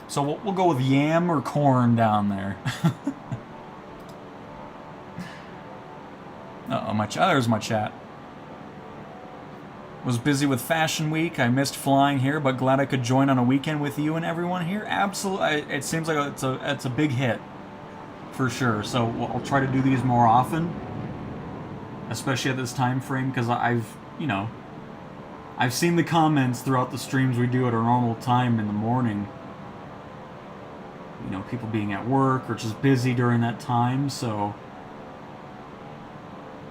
So we'll go with yam or corn down there. Uh-oh, there's my chat. Was busy with Fashion Week. I missed flying here, but glad I could join on a weekend with you and everyone here. Absolutely, it seems like it's a big hit, for sure. So I'll try to do these more often, especially at this time frame, because I've seen the comments throughout the streams we do at our normal time in the morning. You know, people being at work or just busy during that time, so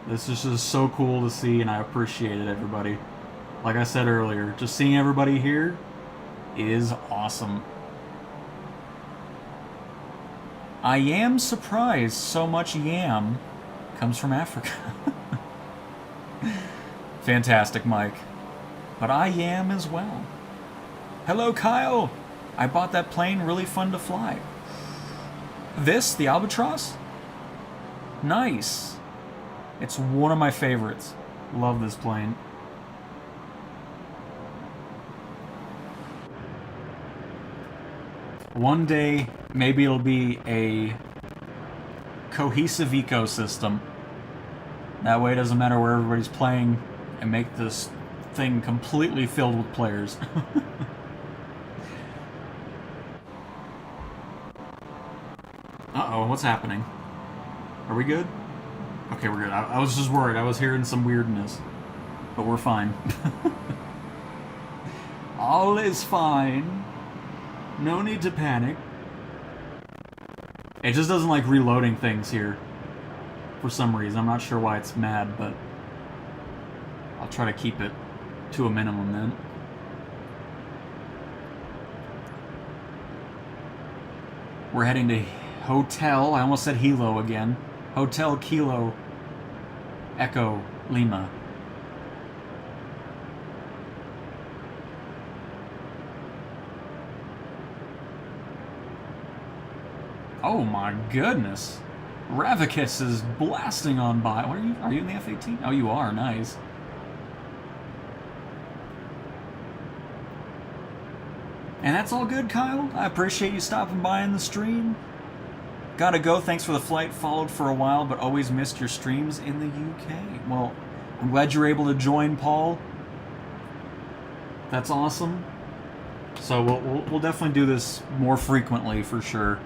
this is just so cool to see, and I appreciate it, everybody. Like I said earlier, just seeing everybody here is awesome. I am surprised so much yam comes from Africa. Fantastic, Mike. But I am as well. Hello, Kyle! I bought that plane, really fun to fly. This, the Albatross? Nice. It's one of my favorites. Love this plane. One day, maybe it'll be a cohesive ecosystem. That way it doesn't matter where everybody's playing, and make this thing completely filled with players. Uh-oh, what's happening? Are we good? Okay, we're good. I was just worried. I was hearing some weirdness. But we're fine. All is fine. No need to panic. It just doesn't like reloading things here. For some reason. I'm not sure why it's mad, but I'll try to keep it to a minimum then. We're heading to Hotel, I almost said Hilo again. Hotel Kilo Echo Lima. Oh my goodness. Ravicus is blasting on by. What are you? Are you in the F-18? Oh, you are. Nice. And that's all good, Kyle. I appreciate you stopping by in the stream. Gotta go, thanks for the flight. Followed for a while, but always missed your streams in the UK. Well, I'm glad you're able to join, Paul. That's awesome. So we'll definitely do this more frequently for sure.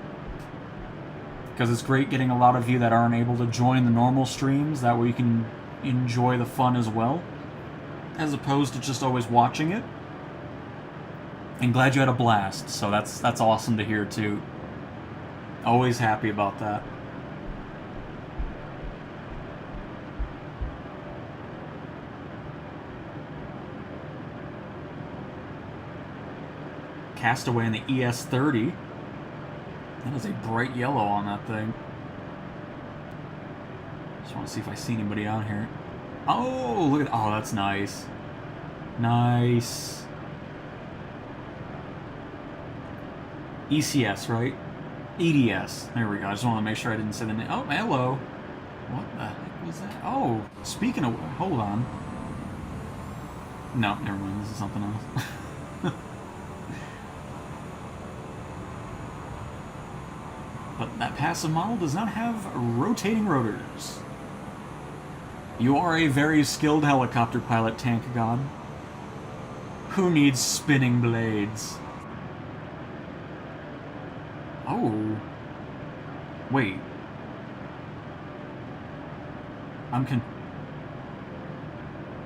Because it's great getting a lot of you that aren't able to join the normal streams. That way you can enjoy the fun as well, as opposed to just always watching it. And glad you had a blast. So that's awesome to hear too. Always happy about that. Castaway in the ES30. That is a bright yellow on that thing. Just want to see if I see anybody out here. Oh, look at... Oh, that's nice. Nice. ECS, right? EDS. There we go. I just want to make sure I didn't say the name. Oh, hello. What the heck was that? Oh, speaking of... Hold on. No, never mind. This is something else. But that passive model does not have rotating rotors. You are a very skilled helicopter pilot, Tank God. Who needs spinning blades? Oh. Wait.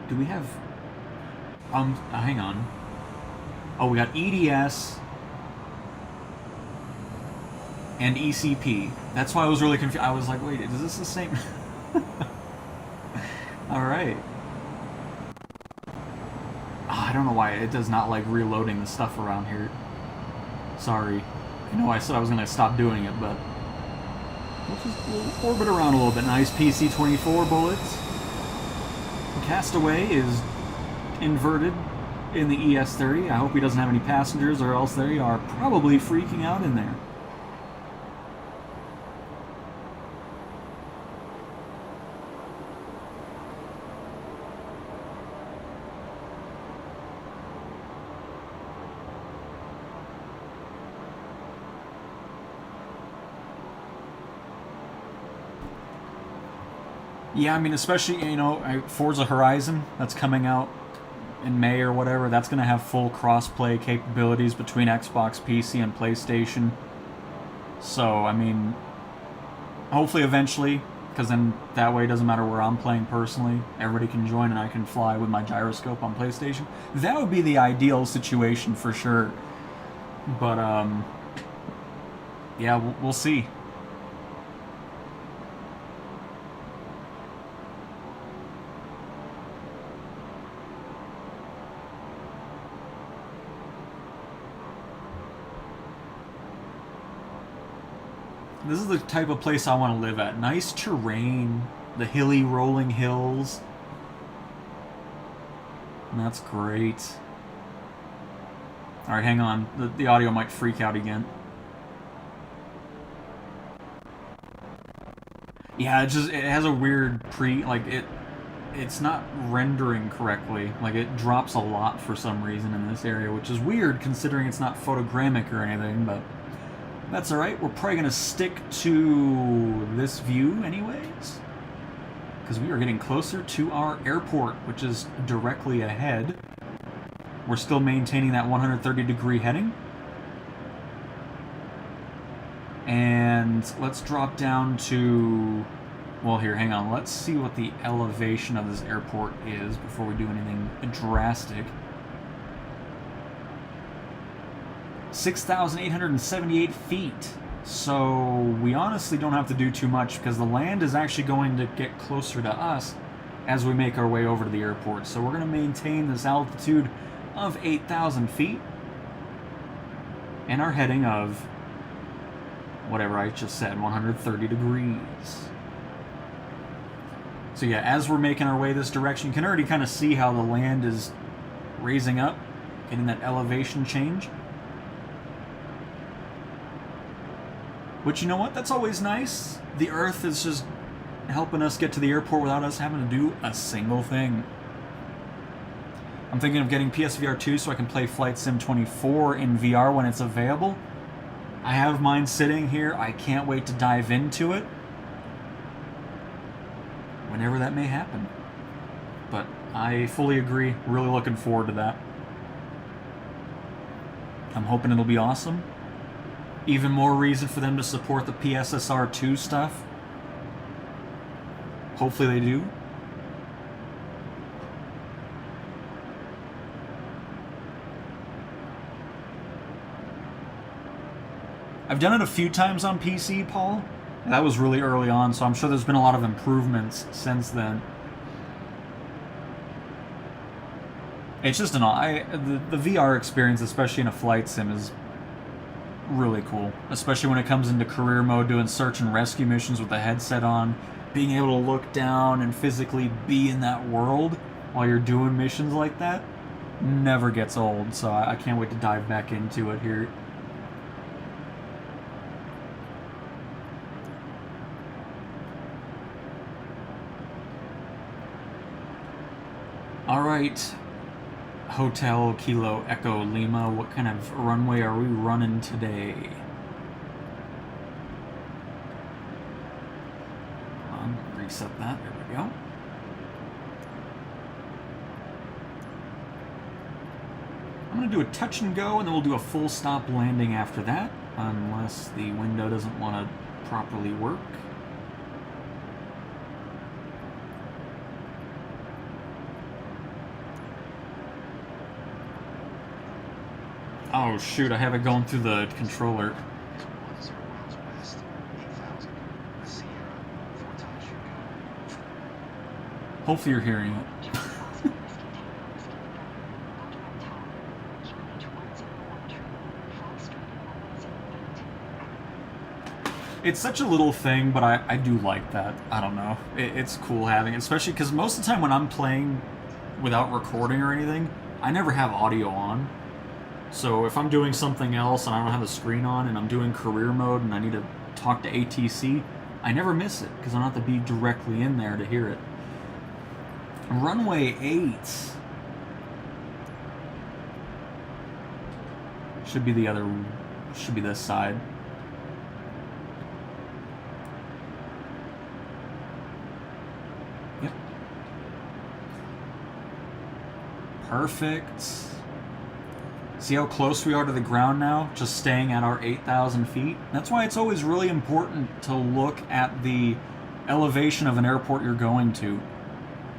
Do we have... hang on. Oh, we got EDS... and ECP. That's why I was really confused. I was like, wait, is this the same? Alright. I don't know why it does not like reloading the stuff around here. Sorry. I know I said I was going to stop doing it, but... we'll orbit around a little bit. Nice PC-24 bullets. Castaway is inverted in the ES-30. I hope he doesn't have any passengers, or else they are probably freaking out in there. Yeah, I mean, especially, you know, Forza Horizon, that's coming out in May or whatever, that's going to have full cross-play capabilities between Xbox, PC, and PlayStation. So, I mean, hopefully eventually, because then that way it doesn't matter where I'm playing personally, everybody can join and I can fly with my gyroscope on PlayStation. That would be the ideal situation for sure. But, yeah, we'll see. This is the type of place I want to live at. Nice terrain, the hilly rolling hills. And that's great. Alright, hang on. The audio might freak out again. Yeah, it has a weird it's not rendering correctly. Like, it drops a lot for some reason in this area, which is weird considering it's not photogrammic or anything, but that's alright. We're probably going to stick to this view anyways, because we are getting closer to our airport, which is directly ahead. We're still maintaining that 130-degree heading. And let's drop down to... Well, here, hang on. Let's see what the elevation of this airport is before we do anything drastic. 6,878 feet. So we honestly don't have to do too much because the land is actually going to get closer to us as we make our way over to the airport. So we're going to maintain this altitude of 8,000 feet and our heading of whatever I just said, 130 degrees. So yeah, as we're making our way this direction, you can already kind of see how the land is raising up, getting that elevation change. Which, you know what, that's always nice. The Earth is just helping us get to the airport without us having to do a single thing. I'm thinking of getting PSVR 2 so I can play Flight Sim 24 in VR when it's available. I have mine sitting here. I can't wait to dive into it. Whenever that may happen. But I fully agree. Really looking forward to that. I'm hoping it'll be awesome. Even more reason for them to support the PSSR 2 stuff. Hopefully they do. I've done it a few times on PC, Paul. That was really early on, so I'm sure there's been a lot of improvements since then. It's just the VR experience, especially in a flight sim, is really cool. Especially when it comes into career mode, doing search and rescue missions with the headset on, being able to look down and physically be in that world while you're doing missions like that never gets old. So I can't wait to dive back into it here. Alright, Hotel Kilo Echo Lima, what kind of runway are we running today? Hold on, reset that, there we go. I'm going to do a touch and go, and then we'll do a full stop landing after that, unless the window doesn't want to properly work. Oh shoot, I have it going through the controller. Hopefully you're hearing it. It's such a little thing, but I do like that. I don't know. It's cool having it, especially because most of the time when I'm playing without recording or anything, I never have audio on. So if I'm doing something else and I don't have the screen on and I'm doing career mode and I need to talk to ATC, I never miss it because I don't have to be directly in there to hear it. Runway 8 should be this side. Yep. Perfect. See how close we are to the ground now, just staying at our 8,000 feet? That's why it's always really important to look at the elevation of an airport you're going to.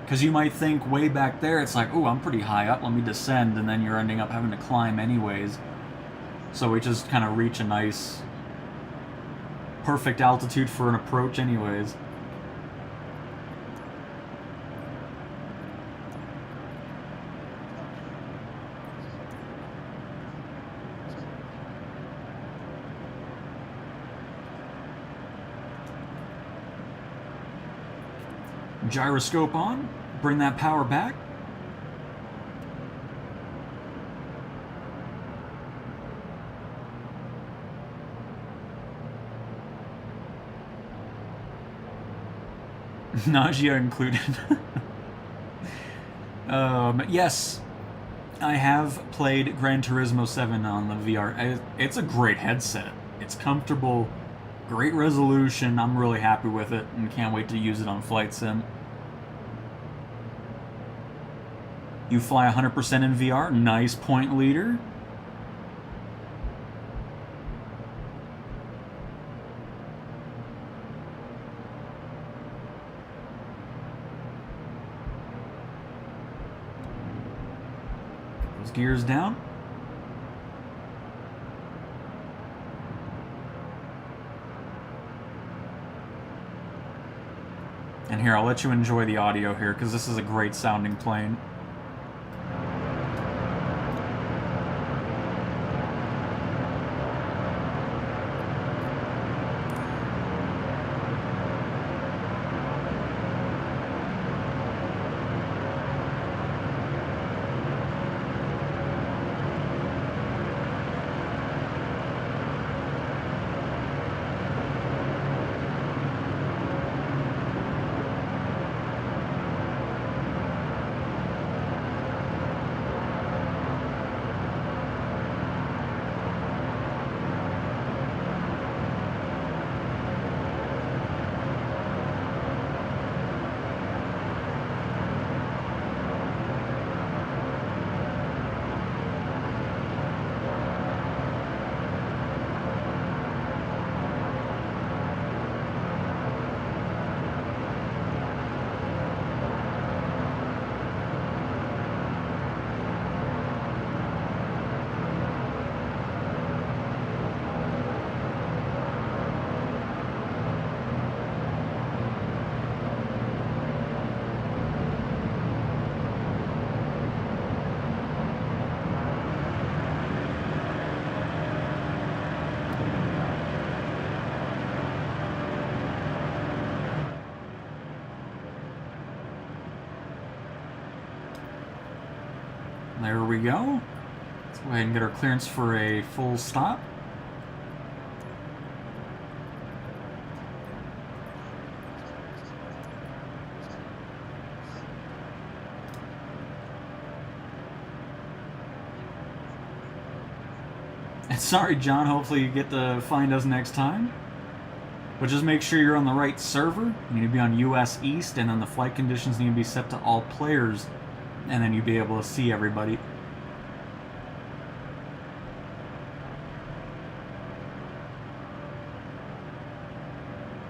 Because you might think way back there, it's like, ooh, I'm pretty high up, let me descend, and then you're ending up having to climb anyways. So we just kind of reach a nice, perfect altitude for an approach anyways. Gyroscope on, bring that power back. Nausea included. Yes, I have played Gran Turismo 7 on the VR. It's a great headset. It's comfortable, great resolution. I'm really happy with it and can't wait to use it on Flight Sim. You fly 100% in VR. Nice point leader. Those gears down. And here, I'll let you enjoy the audio here because this is a great sounding plane. There we go. Let's go ahead and get our clearance for a full stop. And sorry, John, hopefully you get to find us next time. But just make sure you're on the right server. You need to be on US East, and then the flight conditions need to be set to all players. And then you'll be able to see everybody.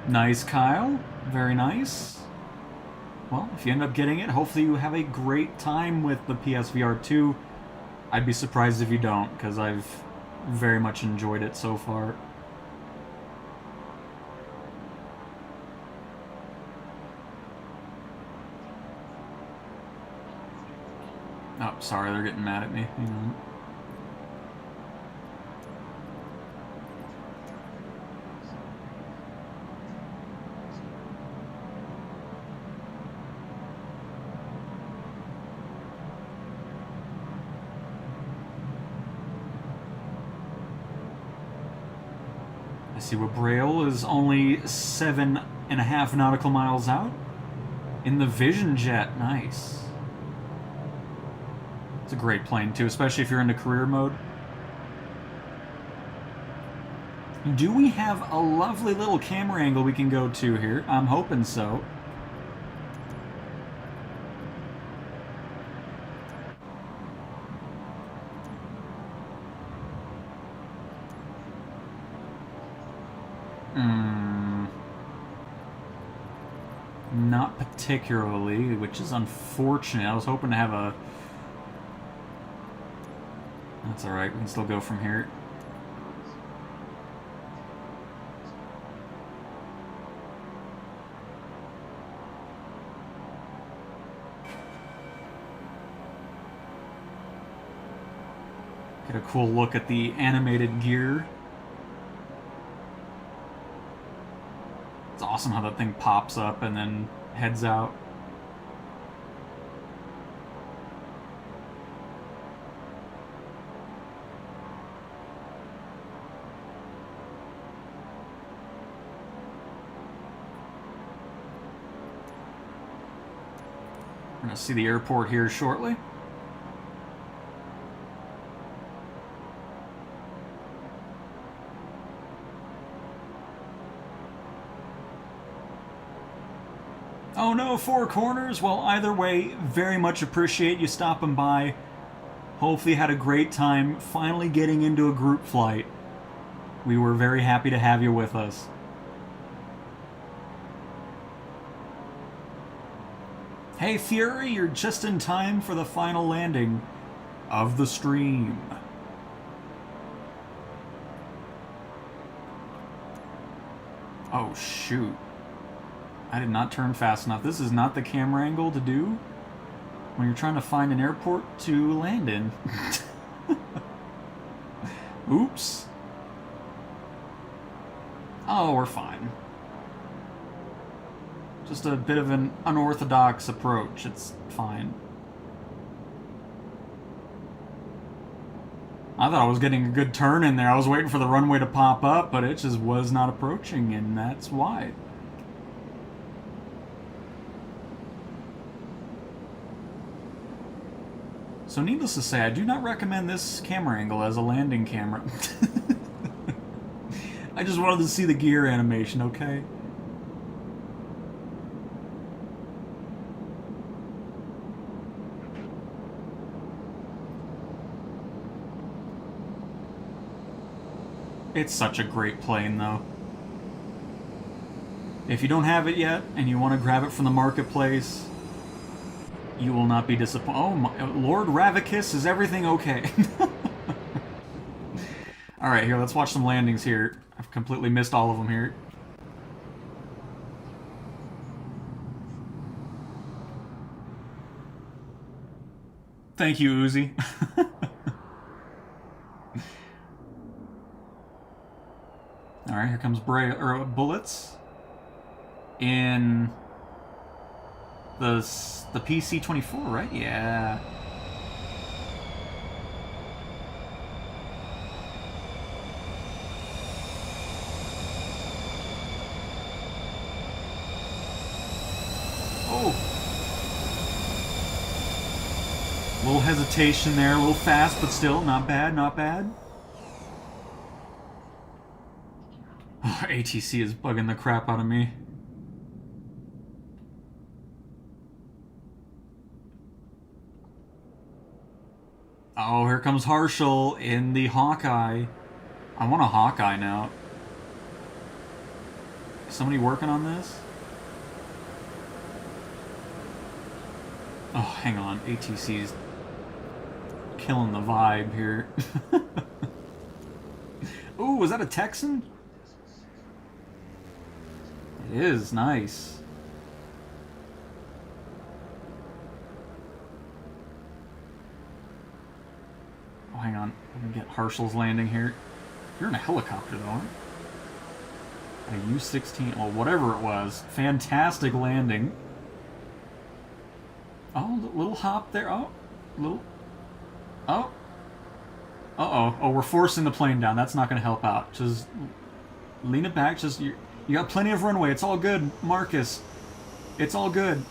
Nice, Kyle. Very nice. Well, if you end up getting it, hopefully you have a great time with the PSVR 2. I'd be surprised if you don't, because I've very much enjoyed it so far. Oh, sorry, they're getting mad at me. Hang on. I see where Braille is only 7.5 nautical miles out. In the Vision Jet, nice. It's a great plane too, especially if you're into career mode. Do we have a lovely little camera angle we can go to here? I'm hoping so. Not particularly, which is unfortunate. I was hoping to have a... That's alright, we can still go from here. Get a cool look at the animated gear. It's awesome how that thing pops up and then heads out. We're going to see the airport here shortly. Oh no, Four Corners? Well, either way, very much appreciate you stopping by. Hopefully you had a great time finally getting into a group flight. We were very happy to have you with us. Hey Fury, you're just in time for the final landing of the stream. Oh shoot. I did not turn fast enough. This is not the camera angle to do when you're trying to find an airport to land in. Oops. Oh, we're fine. Just a bit of an unorthodox approach. It's fine. I thought I was getting a good turn in there. I was waiting for the runway to pop up, but it just was not approaching, and that's why. So needless to say, I do not recommend this camera angle as a landing camera. I just wanted to see the gear animation, okay? It's such a great plane, though. If you don't have it yet, and you want to grab it from the marketplace, you will not be disappointed. Oh, my, Lord Ravicus, is everything okay? Alright, here, let's watch some landings here. I've completely missed all of them here. Thank you, Uzi. Alright, here comes Bullets. In the PC-24, right? Yeah. Oh! A little hesitation there, a little fast, but still, not bad, not bad. Oh, ATC is bugging the crap out of me. Oh, here comes Harshal in the Hawkeye. I want a Hawkeye now. Is somebody working on this? Oh, hang on. ATC's killing the vibe here. Ooh, was that a Texan? It is, nice. Oh, hang on. Let me get Harshal's landing here. You're in a helicopter, though, aren't you? A U-16, well, whatever it was. Fantastic landing. Oh, little hop there. Oh, little... Oh. Uh-oh. Oh, we're forcing the plane down. That's not going to help out. Just lean it back. Just... You got plenty of runway. It's all good, Marcus. It's all good.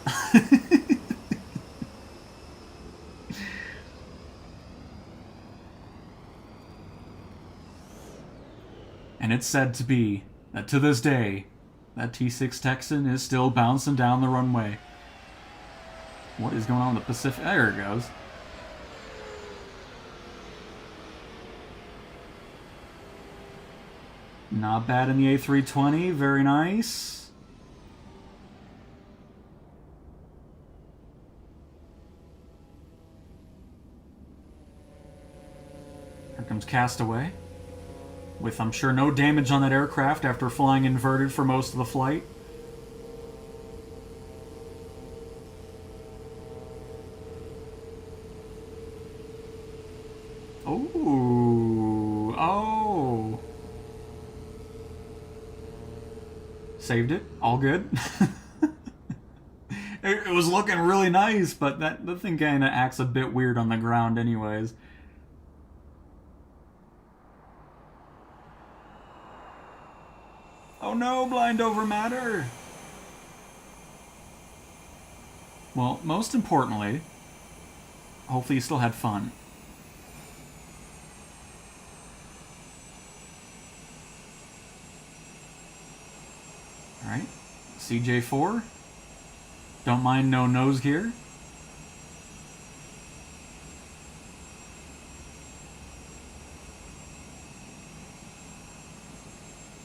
And it's said to be that to this day, that T6 Texan is still bouncing down the runway. What is going on in the Pacific? There it goes. Not bad in the A320. Very nice. Here comes Castaway. With, I'm sure, no damage on that aircraft after flying inverted for most of the flight. Oh. Oh. Saved it. All good. It was looking really nice, but the thing kind of acts a bit weird on the ground anyways. Oh no, blind over matter! Well, most importantly, hopefully you still had fun. Alright, CJ4. Don't mind no nose gear.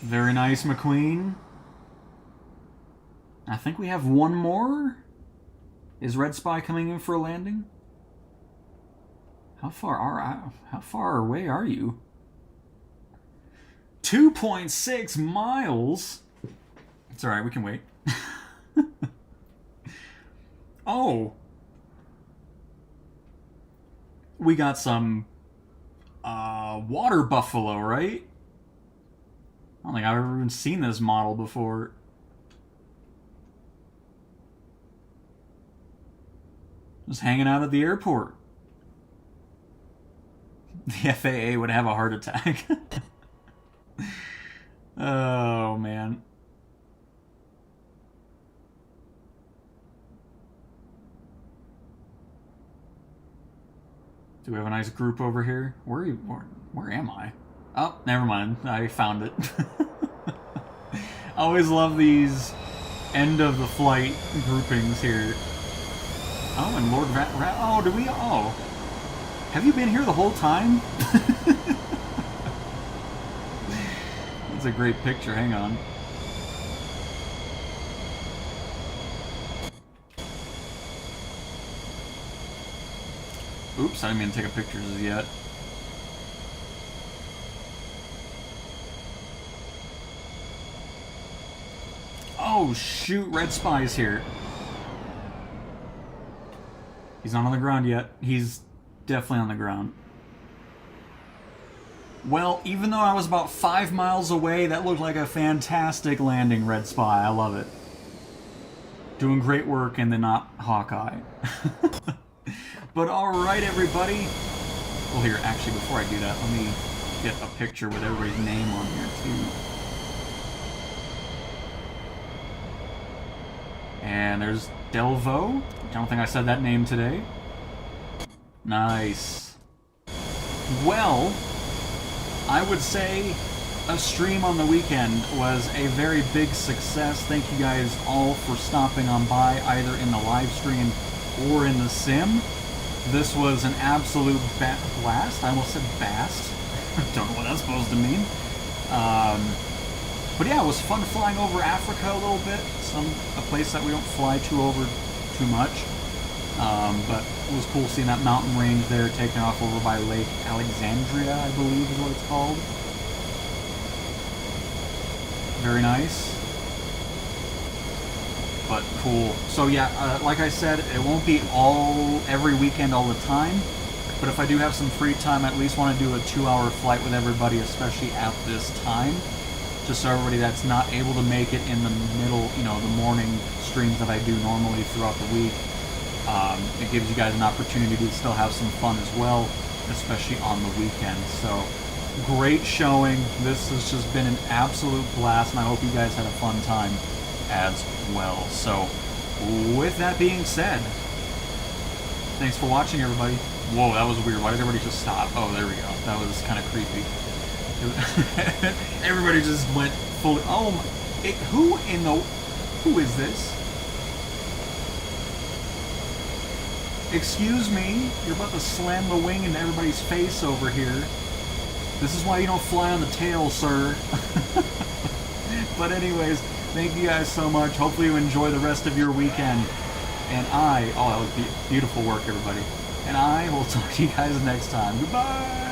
Very nice, McQueen. I think we have one more. Is Red Spy coming in for a landing? How far away are you? 2.6 miles? It's alright, we can wait. Oh. We got some water buffalo, right? I don't think I've ever even seen this model before. Just hanging out at the airport. The FAA would have a heart attack. Oh, man. Do we have a nice group over here? Where am I? Oh, never mind. I found it. I always love these end of the flight groupings here. Oh, and Lord oh, do we? Oh. Have you been here the whole time? That's a great picture. Hang on. Oops, I didn't mean to take a picture as yet. Oh, shoot, Red Spy's here. He's not on the ground yet. He's definitely on the ground. Well, even though I was about 5 miles away, that looked like a fantastic landing, Red Spy. I love it. Doing great work in the not Hawkeye. But alright, everybody. Well, here, actually, before I do that, let me get a picture with everybody's name on here, too. And there's Delvo. I don't think I said that name today. Nice. Well, I would say a stream on the weekend was a very big success. Thank you guys all for stopping on by, either in the live stream or in the sim. This was an absolute blast. I almost said bast. Don't know what that's supposed to mean. But yeah, it was fun flying over Africa a little bit. A place that we don't fly over too much. But it was cool seeing that mountain range there, taking off over by Lake Alexandria, I believe is what it's called. Very nice. But cool. So yeah, like I said, it won't be every weekend all the time. But if I do have some free time, I at least want to do a 2-hour flight with everybody, especially at this time. Just so everybody that's not able to make it in the middle, the morning streams that I do normally throughout the week, it gives you guys an opportunity to still have some fun as well, especially on the weekend. So, great showing. This has just been an absolute blast, and I hope you guys had a fun time as well. So, with that being said, thanks for watching, everybody. Whoa, that was weird. Why did everybody just stop? Oh, there we go. That was kind of creepy. Everybody just went fully. Oh, who is this? Excuse me, you're about to slam the wing into everybody's face over here. This is why you don't fly on the tail, sir. But anyways, thank you guys so much. Hopefully you enjoy the rest of your weekend. And that was beautiful work, everybody. And I will talk to you guys next time. Goodbye!